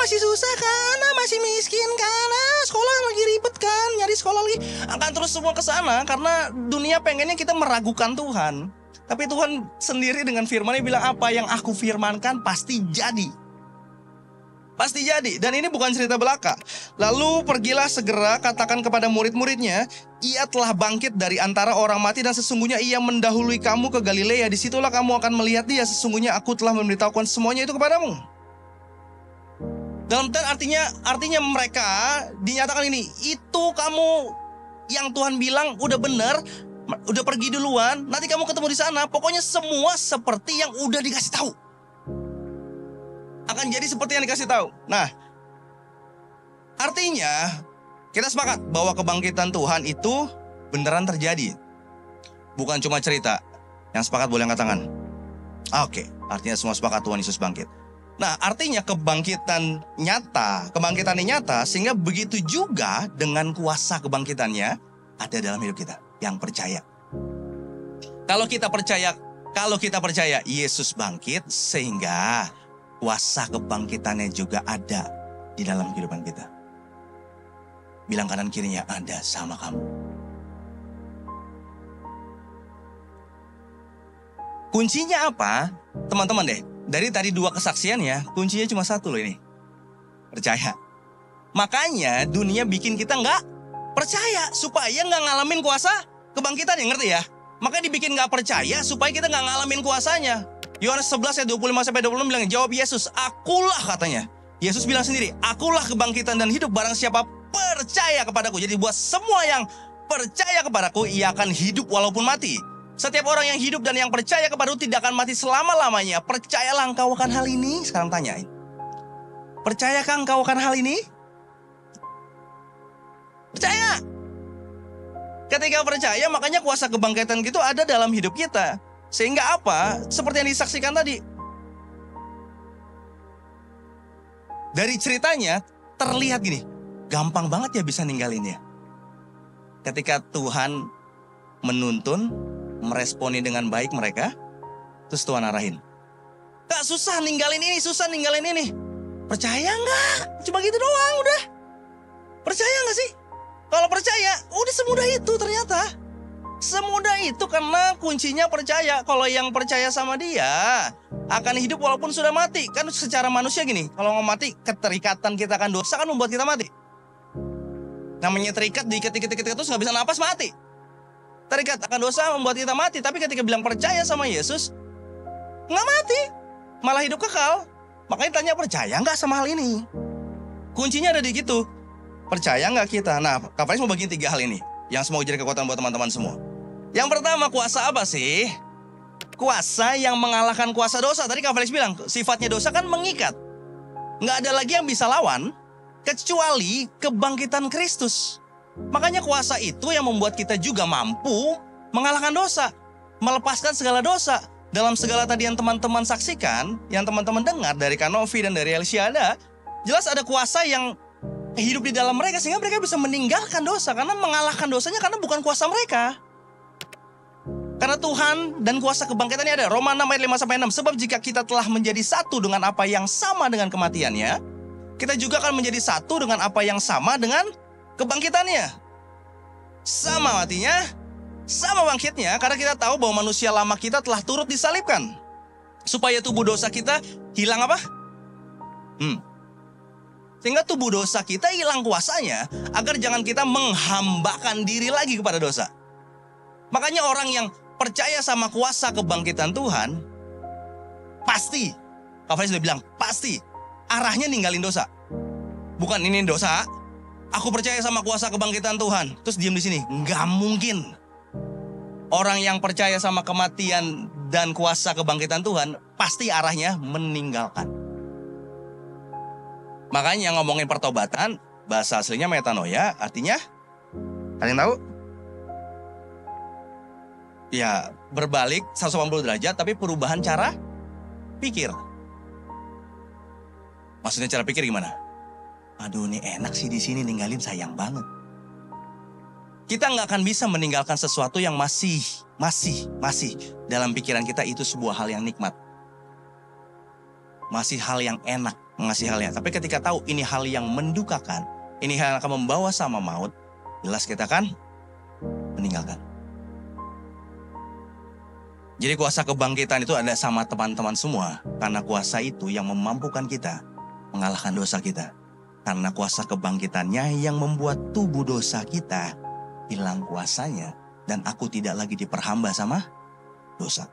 Masih susah kan? Masih miskin kan? Sekolah lagi ribet kan? Nyari sekolah lagi. Akan terus semua ke sana karena dunia pengennya kita meragukan Tuhan. Tapi Tuhan sendiri dengan firman-Nya bilang, apa yang aku firmankan pasti jadi. Pasti jadi. Dan ini bukan cerita belaka. Lalu pergilah segera katakan kepada murid-muridnya, ia telah bangkit dari antara orang mati dan sesungguhnya ia mendahului kamu ke Galilea. Disitulah kamu akan melihat dia. Sesungguhnya aku telah memberitahukan semuanya itu kepadamu. Dalam artinya mereka dinyatakan ini, itu kamu yang Tuhan bilang udah benar, udah pergi duluan, nanti kamu ketemu di sana. Pokoknya semua seperti yang udah dikasih tahu. Akan jadi seperti yang dikasih tahu. Nah, artinya kita sepakat bahwa kebangkitan Tuhan itu beneran terjadi. Bukan cuma cerita. Yang sepakat boleh angkat tangan. Oke, artinya semua sepakat Tuhan Yesus bangkit. Nah, artinya kebangkitannya nyata, sehingga begitu juga dengan kuasa kebangkitannya ada dalam hidup kita yang percaya. Kalau kita percaya Yesus bangkit, sehingga kuasa kebangkitannya juga ada di dalam kehidupan kita. Bilang kanan kirinya, ada sama kamu. Kuncinya apa? Teman-teman deh, dari tadi 2 kesaksian ya, kuncinya cuma 1 loh ini. Percaya. Makanya dunia bikin kita nggak percaya supaya nggak ngalamin kuasa kebangkitan, ya ngerti ya? Makanya dibikin nggak percaya supaya kita nggak ngalamin kuasanya. Yohanes 11 ayat 25-26 bilang, jawab Yesus, akulah katanya. Yesus bilang sendiri, akulah kebangkitan dan hidup, barang siapa percaya kepadaku. Jadi buat semua yang percaya kepadaku, ia akan hidup walaupun mati. Setiap orang yang hidup dan yang percaya kepadaku tidak akan mati selama-lamanya. Percayalah engkau akan hal ini? Sekarang tanyain. Percayakah engkau akan hal ini? Percaya. Ketika percaya, makanya kuasa kebangkitan gitu ada dalam hidup kita. Sehingga apa? Seperti yang disaksikan tadi. Dari ceritanya terlihat gini, gampang banget ya bisa ninggalinnya. Ketika Tuhan menuntun, meresponi dengan baik mereka, terus Tuhan arahin. Gak susah ninggalin ini, susah ninggalin ini. Percaya nggak? Cuma gitu doang udah. Percaya nggak sih? Kalau percaya, udah semudah itu ternyata. Semudah itu karena kuncinya percaya. Kalau yang percaya sama dia akan hidup walaupun sudah mati. Kan secara manusia gini, kalau mau mati, keterikatan kita akan dosa kan membuat kita mati. Namanya terikat, diikat terus nggak bisa napas, mati. Terikat akan dosa membuat kita mati. Tapi ketika bilang percaya sama Yesus, nggak mati, malah hidup kekal. Makanya tanya, percaya nggak sama hal ini? Kuncinya ada di gitu. Percaya nggak kita? Nah, Kak Faris mau bagiin 3 hal ini yang semua jadi kekuatan buat teman-teman semua. Yang pertama, kuasa apa sih? Kuasa yang mengalahkan kuasa dosa. Tadi Kak Felix bilang, sifatnya dosa kan mengikat. Nggak ada lagi yang bisa lawan, kecuali kebangkitan Kristus. Makanya kuasa itu yang membuat kita juga mampu mengalahkan dosa. Melepaskan segala dosa. Dalam segala tadi yang teman-teman saksikan, yang teman-teman dengar dari Kanovi dan dari Elsiada, jelas ada kuasa yang hidup di dalam mereka sehingga mereka bisa meninggalkan dosa. Karena mengalahkan dosanya karena bukan kuasa mereka. Karena Tuhan dan kuasa kebangkitannya ada. Roma 6 ayat 5-6. Sebab jika kita telah menjadi satu dengan apa yang sama dengan kematiannya, kita juga akan menjadi satu dengan apa yang sama dengan kebangkitannya. Sama matinya, sama bangkitnya. Karena kita tahu bahwa manusia lama kita telah turut disalibkan. Supaya tubuh dosa kita hilang apa? Sehingga tubuh dosa kita hilang kuasanya, agar jangan kita menghambakan diri lagi kepada dosa. Makanya orang yang percaya sama kuasa kebangkitan Tuhan, pasti, Kak Faiz sudah bilang, pasti arahnya ninggalin dosa. Bukan ini dosa, aku percaya sama kuasa kebangkitan Tuhan, terus diam di sini. Nggak mungkin. Orang yang percaya sama kematian dan kuasa kebangkitan Tuhan, pasti arahnya meninggalkan. Makanya ngomongin pertobatan, bahasa aslinya metanoia, artinya, kalian tahu? Ya, berbalik 180 derajat, tapi perubahan cara pikir. Maksudnya cara pikir gimana? Aduh, ini enak sih di sini, ninggalin sayang banget. Kita nggak akan bisa meninggalkan sesuatu yang masih dalam pikiran kita itu sebuah hal yang nikmat. Masih hal yang enak. Mengasih halnya. Tapi ketika tahu ini hal yang mendukakan, ini hal yang akan membawa sama maut, jelas kita kan meninggalkan. Jadi kuasa kebangkitan itu ada sama teman-teman semua. Karena kuasa itu yang memampukan kita mengalahkan dosa kita. Karena kuasa kebangkitannya yang membuat tubuh dosa kita hilang kuasanya. Dan aku tidak lagi diperhamba sama dosa.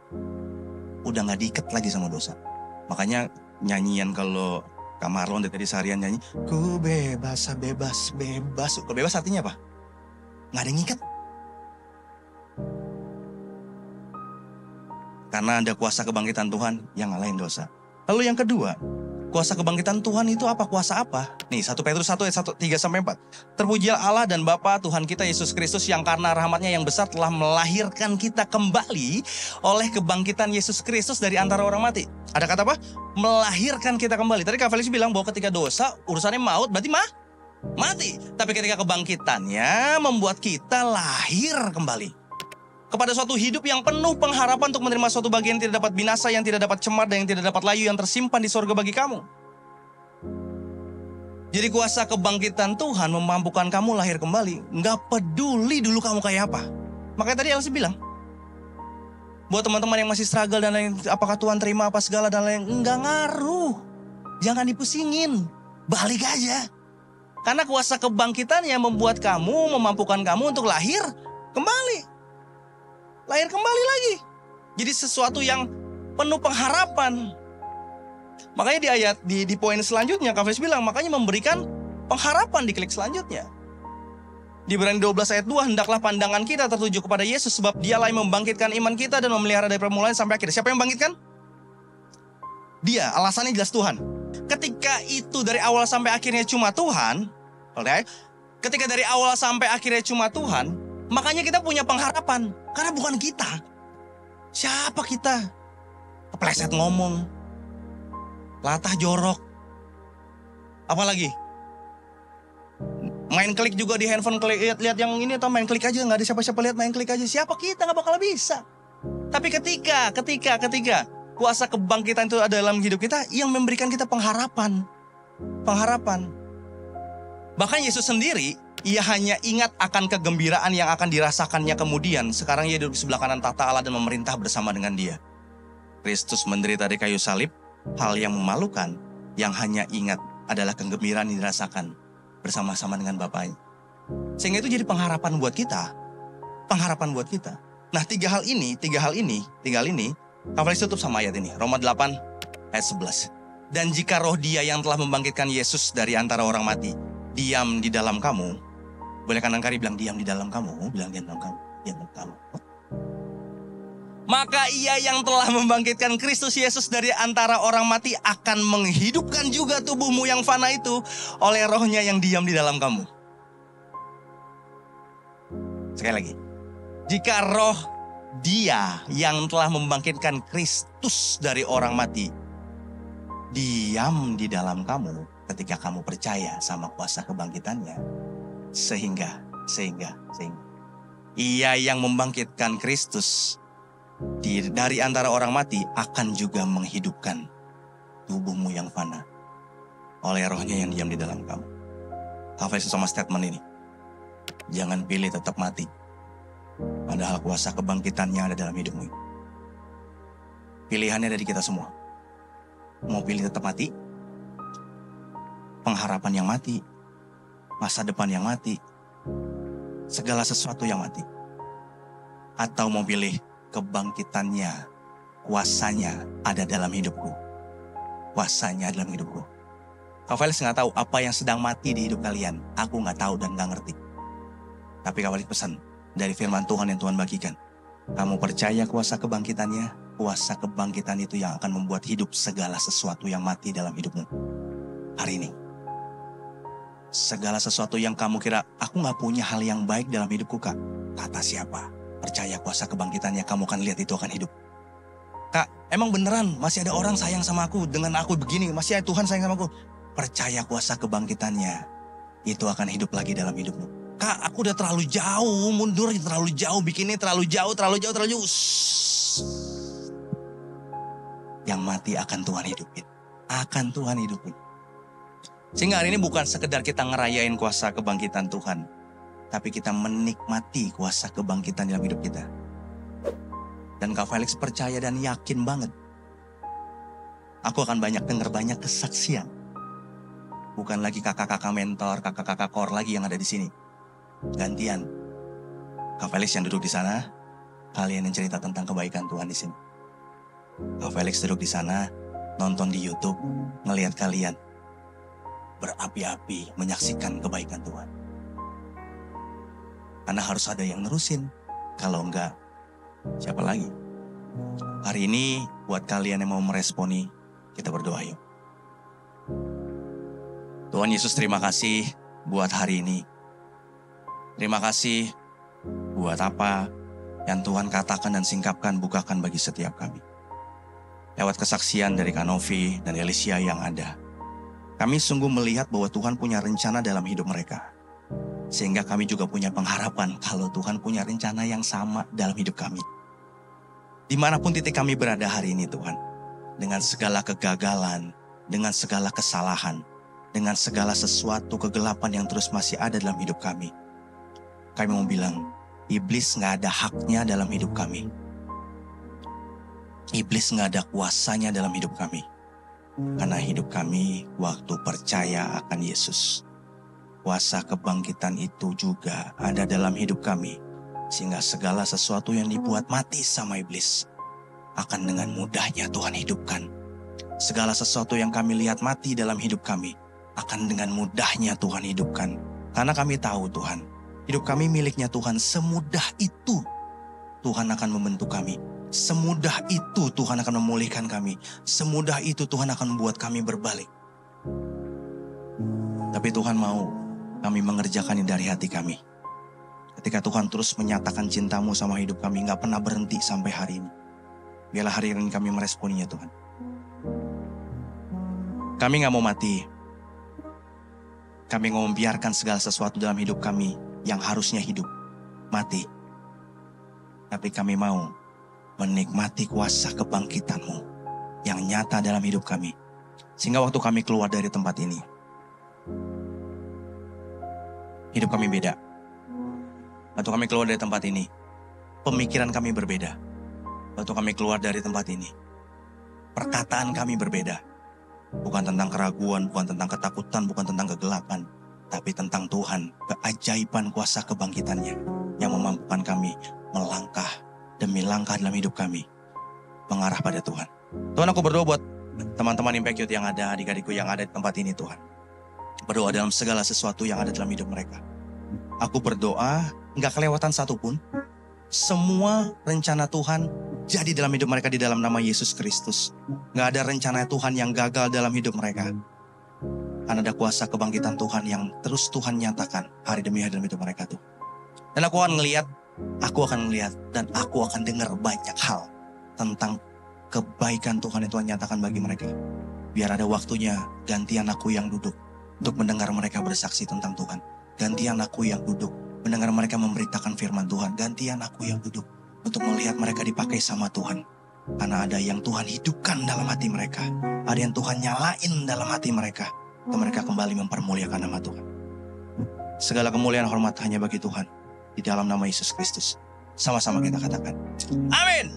Udah gak diikat lagi sama dosa. Makanya nyanyian kalau Kak Marlon dari tadi seharian nyanyi, ku bebas, bebas, bebas. Ku bebas artinya apa? Nggak ada yang ngikat. Karena ada kuasa kebangkitan Tuhan yang ngalahin dosa. Lalu yang kedua, kuasa kebangkitan Tuhan itu apa? Kuasa apa? Nih 1 Petrus 1 ayat 3-4. Terpujilah Allah dan Bapa Tuhan kita Yesus Kristus yang karena rahmatnya yang besar telah melahirkan kita kembali oleh kebangkitan Yesus Kristus dari antara orang mati. Ada kata apa? Melahirkan kita kembali. Tadi Kak Felix bilang bahwa ketika dosa urusannya maut, berarti mati. Tapi ketika kebangkitannya membuat kita lahir kembali kepada suatu hidup yang penuh pengharapan untuk menerima suatu bagian yang tidak dapat binasa, yang tidak dapat cemar, dan yang tidak dapat layu, yang tersimpan di sorga bagi kamu. Jadi kuasa kebangkitan Tuhan memampukan kamu lahir kembali. Nggak peduli dulu kamu kayak apa. Makanya tadi Elsie bilang, Buat teman-teman yang masih struggle dan lain, apakah Tuhan terima apa segala dan lain, enggak ngaruh. Jangan dipusingin, balik aja. Karena kuasa kebangkitan yang membuat kamu, memampukan kamu untuk lahir kembali. Lahir kembali lagi. Jadi sesuatu yang penuh pengharapan. Makanya di ayat, di poin selanjutnya, Kak Fes bilang, makanya memberikan pengharapan di klik selanjutnya. Di Ibrani 12 ayat 2, hendaklah pandangan kita tertuju kepada Yesus, sebab dialah yang membangkitkan iman kita dan memelihara dari permulaan sampai akhir. Siapa yang membangkitkan? Dia, alasannya jelas Tuhan. Ketika itu dari awal sampai akhirnya cuma Tuhan, okay? Ketika dari awal sampai akhirnya cuma Tuhan, makanya kita punya pengharapan. Karena bukan kita. Siapa kita? Kepleset ngomong, latah jorok, apalagi? Main klik juga di handphone, klik, lihat yang ini atau main klik aja, nggak ada siapa-siapa lihat, main klik aja. Siapa kita, nggak bakal bisa. Tapi ketika kuasa kebangkitan itu ada dalam hidup kita, yang memberikan kita pengharapan. Bahkan Yesus sendiri, ia hanya ingat akan kegembiraan yang akan dirasakannya kemudian. Sekarang ia duduk di sebelah kanan tahta Allah dan memerintah bersama dengan Dia. Kristus menderita di kayu salib, hal yang memalukan, yang hanya ingat adalah kegembiraan yang dirasakan bersama-sama dengan Bapaknya. Sehingga itu jadi pengharapan buat kita. Nah, tiga hal ini, Kak tutup sama ayat ini. Roma 8 ayat 11. Dan jika roh Dia yang telah membangkitkan Yesus dari antara orang mati diam di dalam kamu. Boleh kanan kiri bilang diam di dalam kamu. Bilang diam di dalam kamu. Diam di dalam kamu. Maka Ia yang telah membangkitkan Kristus Yesus dari antara orang mati akan menghidupkan juga tubuhmu yang fana itu oleh rohnya yang diam di dalam kamu. Sekali lagi. Jika roh Dia yang telah membangkitkan Kristus dari orang mati diam di dalam kamu ketika kamu percaya sama kuasa kebangkitannya. Sehingga Ia yang membangkitkan Kristus dari antara orang mati akan juga menghidupkan tubuhmu yang fana oleh rohnya yang diam di dalam kamu. Hafal sama statement ini. Jangan pilih tetap mati, padahal kuasa kebangkitan yang ada dalam hidupmu. Pilihannya dari kita semua. Mau pilih tetap mati, pengharapan yang mati, masa depan yang mati, segala sesuatu yang mati. Atau mau pilih kebangkitannya, kuasanya ada dalam hidupku. Kuasanya dalam hidupku. Kak Felix gak tahu apa yang sedang mati di hidup kalian. Aku gak tahu dan gak ngerti. Tapi Kak Felix pesan dari firman Tuhan yang Tuhan bagikan. Kamu percaya kuasa kebangkitannya? Kuasa kebangkitan itu yang akan membuat hidup segala sesuatu yang mati dalam hidupmu. Hari ini. Segala sesuatu yang kamu kira, aku gak punya hal yang baik dalam hidupku, Kak. Kata siapa? Percaya kuasa kebangkitannya, kamu akan lihat itu akan hidup. Kak, emang beneran masih ada orang sayang sama aku dengan aku begini, masih ada Tuhan sayang sama aku. Percaya kuasa kebangkitannya, itu akan hidup lagi dalam hidupmu. Kak, aku udah terlalu jauh, mundur terlalu jauh, bikinnya terlalu jauh. Yang mati akan Tuhan hidupin. Akan Tuhan hidupin. Sehingga hari ini bukan sekedar kita ngerayain kuasa kebangkitan Tuhan, tapi kita menikmati kuasa kebangkitan dalam hidup kita. Dan Kak Felix percaya dan yakin banget, aku akan dengar banyak kesaksian. Bukan lagi kakak-kakak mentor, kakak-kakak core lagi yang ada di sini. Gantian. Kak Felix yang duduk di sana, kalian yang cerita tentang kebaikan Tuhan di sini. Kak Felix duduk di sana, nonton di YouTube, ngelihat kalian berapi-api menyaksikan kebaikan Tuhan. Karena harus ada yang nerusin. Kalau enggak, siapa lagi? Hari ini buat kalian yang mau meresponi, kita berdoa yuk. Tuhan Yesus, terima kasih buat hari ini. Terima kasih buat apa yang Tuhan katakan dan singkapkan, bukakan bagi setiap kami. Lewat kesaksian dari Kak Novi dan Alicia yang ada, kami sungguh melihat bahwa Tuhan punya rencana dalam hidup mereka. Sehingga kami juga punya pengharapan kalau Tuhan punya rencana yang sama dalam hidup kami. Dimanapun titik kami berada hari ini Tuhan, dengan segala kegagalan, dengan segala kesalahan, dengan segala sesuatu kegelapan yang terus masih ada dalam hidup kami. Kami mau bilang, iblis gak ada haknya dalam hidup kami. Iblis nggak ada kuasanya dalam hidup kami. Karena hidup kami waktu percaya akan Yesus. Kuasa kebangkitan itu juga ada dalam hidup kami. Sehingga segala sesuatu yang dibuat mati sama iblis akan dengan mudahnya Tuhan hidupkan. Segala sesuatu yang kami lihat mati dalam hidup kami akan dengan mudahnya Tuhan hidupkan. Karena kami tahu Tuhan, hidup kami miliknya Tuhan. Semudah itu Tuhan akan membentuk kami. Semudah itu Tuhan akan memulihkan kami. Semudah itu Tuhan akan membuat kami berbalik. Tapi Tuhan mau kami mengerjakannya dari hati kami. Ketika Tuhan terus menyatakan cintamu sama hidup kami, gak pernah berhenti sampai hari ini. Biarlah hari ini kami meresponinya Tuhan. Kami gak mau mati. Kami gak mau membiarkan segala sesuatu dalam hidup kami yang harusnya hidup mati. Tapi kami mau menikmati kuasa kebangkitan-Mu yang nyata dalam hidup kami. Sehingga waktu kami keluar dari tempat ini, hidup kami beda. Waktu kami keluar dari tempat ini, pemikiran kami berbeda. Waktu kami keluar dari tempat ini, perkataan kami berbeda. Bukan tentang keraguan, bukan tentang ketakutan, bukan tentang kegelapan. Tapi tentang Tuhan, keajaiban kuasa kebangkitannya yang memampukan kami melangkah demi langkah dalam hidup kami mengarah pada Tuhan. Tuhan, aku berdoa buat teman-teman Impact Youth yang ada, adik-adikku yang ada di tempat ini Tuhan. Berdoa dalam segala sesuatu yang ada dalam hidup mereka. Aku berdoa gak kelewatan satupun. Semua rencana Tuhan jadi dalam hidup mereka di dalam nama Yesus Kristus. Gak ada rencana Tuhan yang gagal dalam hidup mereka. Karena ada kuasa kebangkitan Tuhan yang terus Tuhan nyatakan hari demi hari dalam hidup mereka tuh. Dan aku akan melihat, dan aku akan dengar banyak hal tentang kebaikan Tuhan yang Tuhan nyatakan bagi mereka. Biar ada waktunya gantian aku yang duduk untuk mendengar mereka bersaksi tentang Tuhan. Gantian aku yang duduk mendengar mereka memberitakan firman Tuhan. Gantian aku yang duduk untuk melihat mereka dipakai sama Tuhan. Karena ada yang Tuhan hidupkan dalam hati mereka. Ada yang Tuhan nyalain dalam hati mereka. Dan mereka kembali mempermuliakan nama Tuhan. Segala kemuliaan hormat hanya bagi Tuhan. Di dalam nama Yesus Kristus. Sama-sama kita katakan. Amin.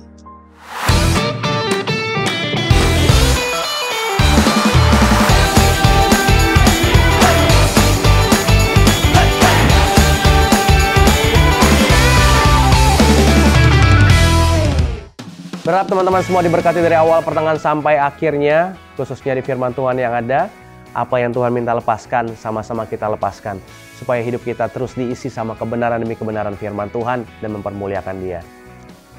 Berharap teman-teman semua diberkati dari awal pertengahan sampai akhirnya. Khususnya di firman Tuhan yang ada. Apa yang Tuhan minta lepaskan, sama-sama kita lepaskan. Supaya hidup kita terus diisi sama kebenaran demi kebenaran firman Tuhan dan mempermuliakan Dia.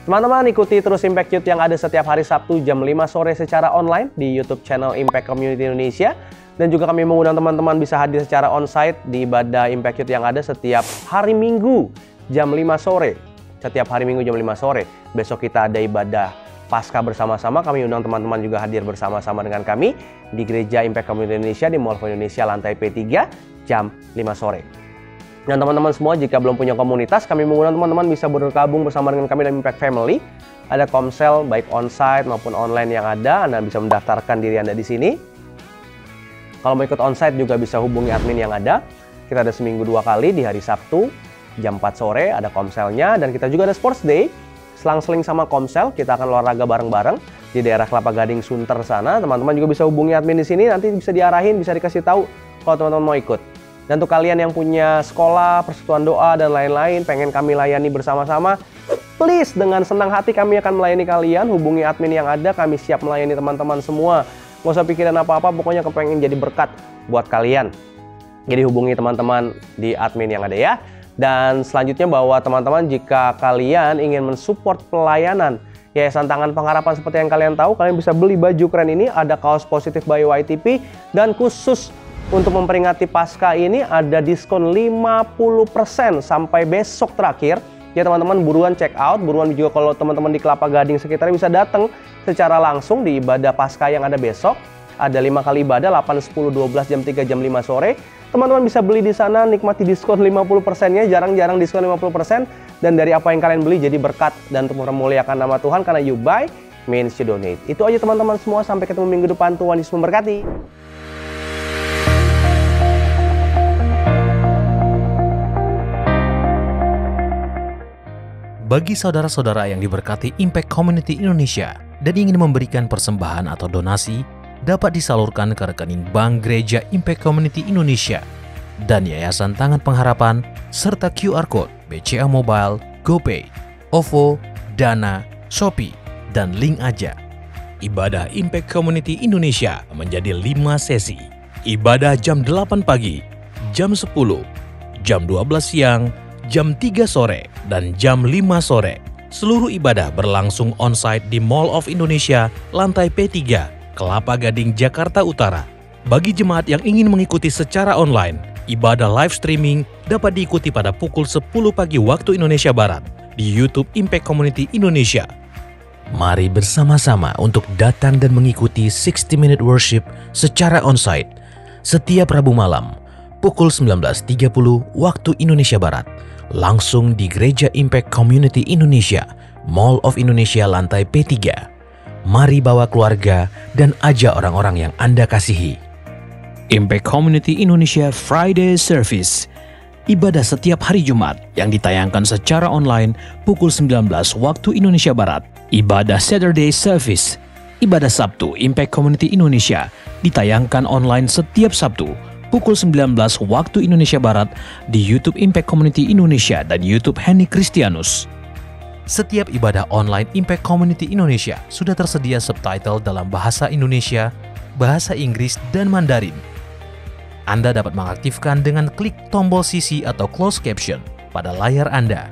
Teman-teman ikuti terus Impact Youth yang ada setiap hari Sabtu jam 5 sore secara online di YouTube channel Impact Community Indonesia. Dan juga kami mengundang teman-teman bisa hadir secara onsite di ibadah Impact Youth yang ada setiap hari Minggu jam 5 sore. Setiap hari Minggu jam 5 sore. Besok kita ada ibadah Paskah bersama-sama. Kami undang teman-teman juga hadir bersama-sama dengan kami di Gereja Impact Community Indonesia di Mall of Indonesia lantai P3 jam 5 sore. Dan teman-teman semua jika belum punya komunitas, kami mengundang teman-teman bisa bergabung bersama dengan kami dalam Impact Family. Ada komsel baik onsite maupun online yang ada. Anda bisa mendaftarkan diri Anda di sini. Kalau mau ikut onsite juga bisa hubungi admin yang ada. Kita ada seminggu 2 kali di hari Sabtu jam 4 sore ada komselnya. Dan kita juga ada Sports Day. Selang-seling sama komsel, kita akan olahraga bareng-bareng di daerah Kelapa Gading Sunter sana. Teman-teman juga bisa hubungi admin di sini, nanti bisa diarahin, bisa dikasih tahu kalau teman-teman mau ikut. Dan untuk kalian yang punya sekolah, persekutuan doa, dan lain-lain, pengen kami layani bersama-sama, please dengan senang hati kami akan melayani kalian. Hubungi admin yang ada, kami siap melayani teman-teman semua. Nggak usah pikirin apa-apa, pokoknya kepengen jadi berkat buat kalian. Jadi hubungi teman-teman di admin yang ada ya. Dan selanjutnya bahwa teman-teman jika kalian ingin mensupport pelayanan Yayasan Tangan Pengharapan seperti yang kalian tahu, kalian bisa beli baju keren ini, ada kaos positif by YTP, dan khusus untuk memperingati Paskah ini ada diskon 50% sampai besok terakhir. Ya teman-teman buruan check out, buruan juga kalau teman-teman di Kelapa Gading sekitarnya bisa datang secara langsung di ibadah Paskah yang ada besok. Ada 5 kali ibadah, 8, 10, 12, jam 3, jam 5 sore. Teman-teman bisa beli di sana, nikmati diskon 50%-nya, jarang-jarang diskon 50%. Dan dari apa yang kalian beli jadi berkat dan untuk memuliakan nama Tuhan, karena you buy means you donate. Itu aja teman-teman semua, sampai ketemu minggu depan, Tuhan Yesus memberkati. Bagi saudara-saudara yang diberkati Impact Community Indonesia, dan ingin memberikan persembahan atau donasi dapat disalurkan ke rekening Bank Gereja Impact Community Indonesia dan Yayasan Tangan Pengharapan serta QR Code BCA Mobile, GoPay, OVO, Dana, Shopee, dan link aja. Ibadah Impact Community Indonesia menjadi 5 sesi. Ibadah jam 8 pagi, jam 10, jam 12 siang, jam 3 sore, dan jam 5 sore. Seluruh ibadah berlangsung on-site di Mall of Indonesia, lantai P3, Kelapa Gading, Jakarta Utara. Bagi jemaat yang ingin mengikuti secara online, ibadah live streaming dapat diikuti pada pukul 10 pagi waktu Indonesia Barat di YouTube Impact Community Indonesia. Mari bersama-sama untuk datang dan mengikuti 60 Minute Worship secara on-site setiap Rabu malam pukul 19.30 waktu Indonesia Barat, langsung di Gereja Impact Community Indonesia, Mall of Indonesia lantai P3. Mari bawa keluarga dan ajak orang-orang yang Anda kasihi. Impact Community Indonesia Friday Service. Ibadah setiap hari Jumat yang ditayangkan secara online pukul 19 waktu Indonesia Barat. Ibadah Saturday Service. Ibadah Sabtu Impact Community Indonesia ditayangkan online setiap Sabtu pukul 19 waktu Indonesia Barat di YouTube Impact Community Indonesia dan YouTube Henny Kristianus. Setiap ibadah online Impact Community Indonesia sudah tersedia subtitle dalam bahasa Indonesia, bahasa Inggris, dan Mandarin. Anda dapat mengaktifkan dengan klik tombol CC atau closed caption pada layar Anda.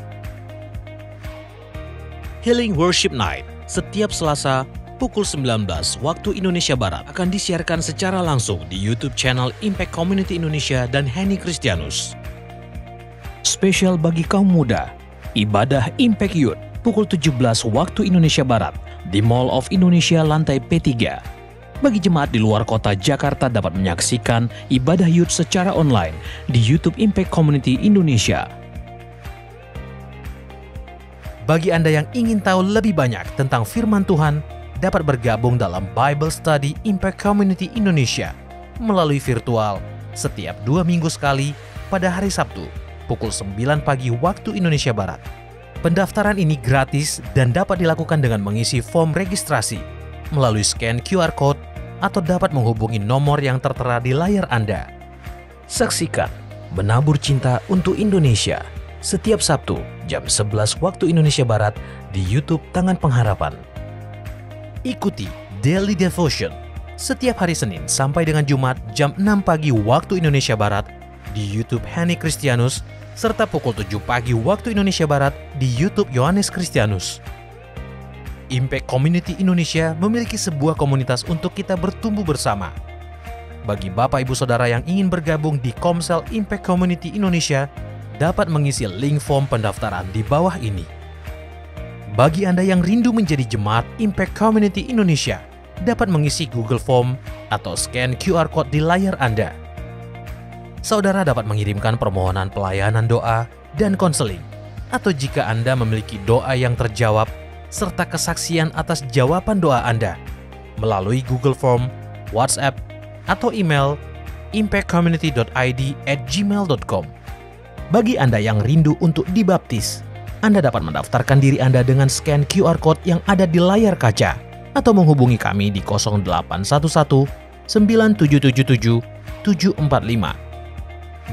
Healing Worship Night setiap Selasa pukul 19 waktu Indonesia Barat akan disiarkan secara langsung di YouTube channel Impact Community Indonesia dan Henny Kristianus. Spesial bagi kaum muda, ibadah Impact Youth pukul 17 waktu Indonesia Barat di Mall of Indonesia lantai P3. Bagi jemaat di luar kota Jakarta dapat menyaksikan ibadah youth secara online di YouTube Impact Community Indonesia. Bagi Anda yang ingin tahu lebih banyak tentang firman Tuhan, dapat bergabung dalam Bible Study Impact Community Indonesia melalui virtual setiap 2 minggu sekali pada hari Sabtu pukul 9 pagi waktu Indonesia Barat. Pendaftaran ini gratis dan dapat dilakukan dengan mengisi form registrasi melalui scan QR Code atau dapat menghubungi nomor yang tertera di layar Anda. Saksikan Menabur Cinta untuk Indonesia setiap Sabtu jam 11 waktu Indonesia Barat di YouTube Tangan Pengharapan. Ikuti Daily Devotion setiap hari Senin sampai dengan Jumat jam 6 pagi waktu Indonesia Barat di YouTube Henny Kristianus serta pukul 7 pagi waktu Indonesia Barat di YouTube Yohanes Kristianus. Impact Community Indonesia memiliki sebuah komunitas untuk kita bertumbuh bersama. Bagi Bapak Ibu Saudara yang ingin bergabung di Komsel Impact Community Indonesia, dapat mengisi link form pendaftaran di bawah ini. Bagi Anda yang rindu menjadi jemaat Impact Community Indonesia, dapat mengisi Google Form atau scan QR Code di layar Anda. Saudara dapat mengirimkan permohonan pelayanan doa dan konseling, atau jika Anda memiliki doa yang terjawab, serta kesaksian atas jawaban doa Anda, melalui Google Form, WhatsApp, atau email impactcommunity.id@gmail.com. Bagi Anda yang rindu untuk dibaptis, Anda dapat mendaftarkan diri Anda dengan scan QR Code yang ada di layar kaca atau menghubungi kami di 0811 9777 745.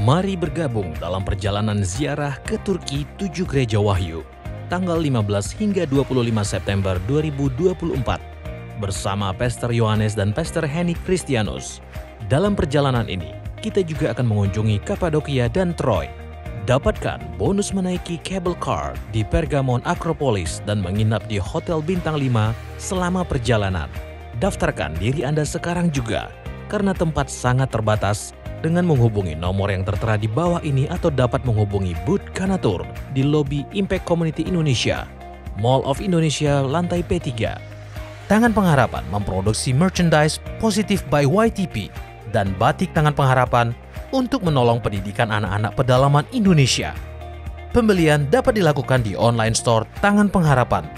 Mari bergabung dalam perjalanan ziarah ke Turki 7 Gereja Wahyu, tanggal 15 hingga 25 September 2024, bersama Pastor Yohanes dan Pastor Henny Kristianus. Dalam perjalanan ini, kita juga akan mengunjungi Kapadokia dan Troy. Dapatkan bonus menaiki cable car di Pergamon Acropolis dan menginap di Hotel Bintang 5 selama perjalanan. Daftarkan diri Anda sekarang juga, karena tempat sangat terbatas, dengan menghubungi nomor yang tertera di bawah ini atau dapat menghubungi Booth Kanatur di lobi Impact Community Indonesia, Mall of Indonesia lantai P3. Tangan Pengharapan memproduksi merchandise Positive by YTP dan batik Tangan Pengharapan untuk menolong pendidikan anak-anak pedalaman Indonesia. Pembelian dapat dilakukan di online store Tangan Pengharapan,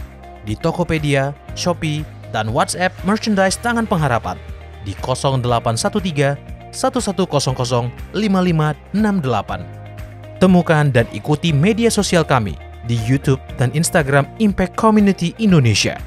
di Tokopedia, Shopee, dan WhatsApp merchandise Tangan Pengharapan di 0813 1100 5568. Temukan dan ikuti media sosial kami di YouTube dan Instagram Impact Community Indonesia.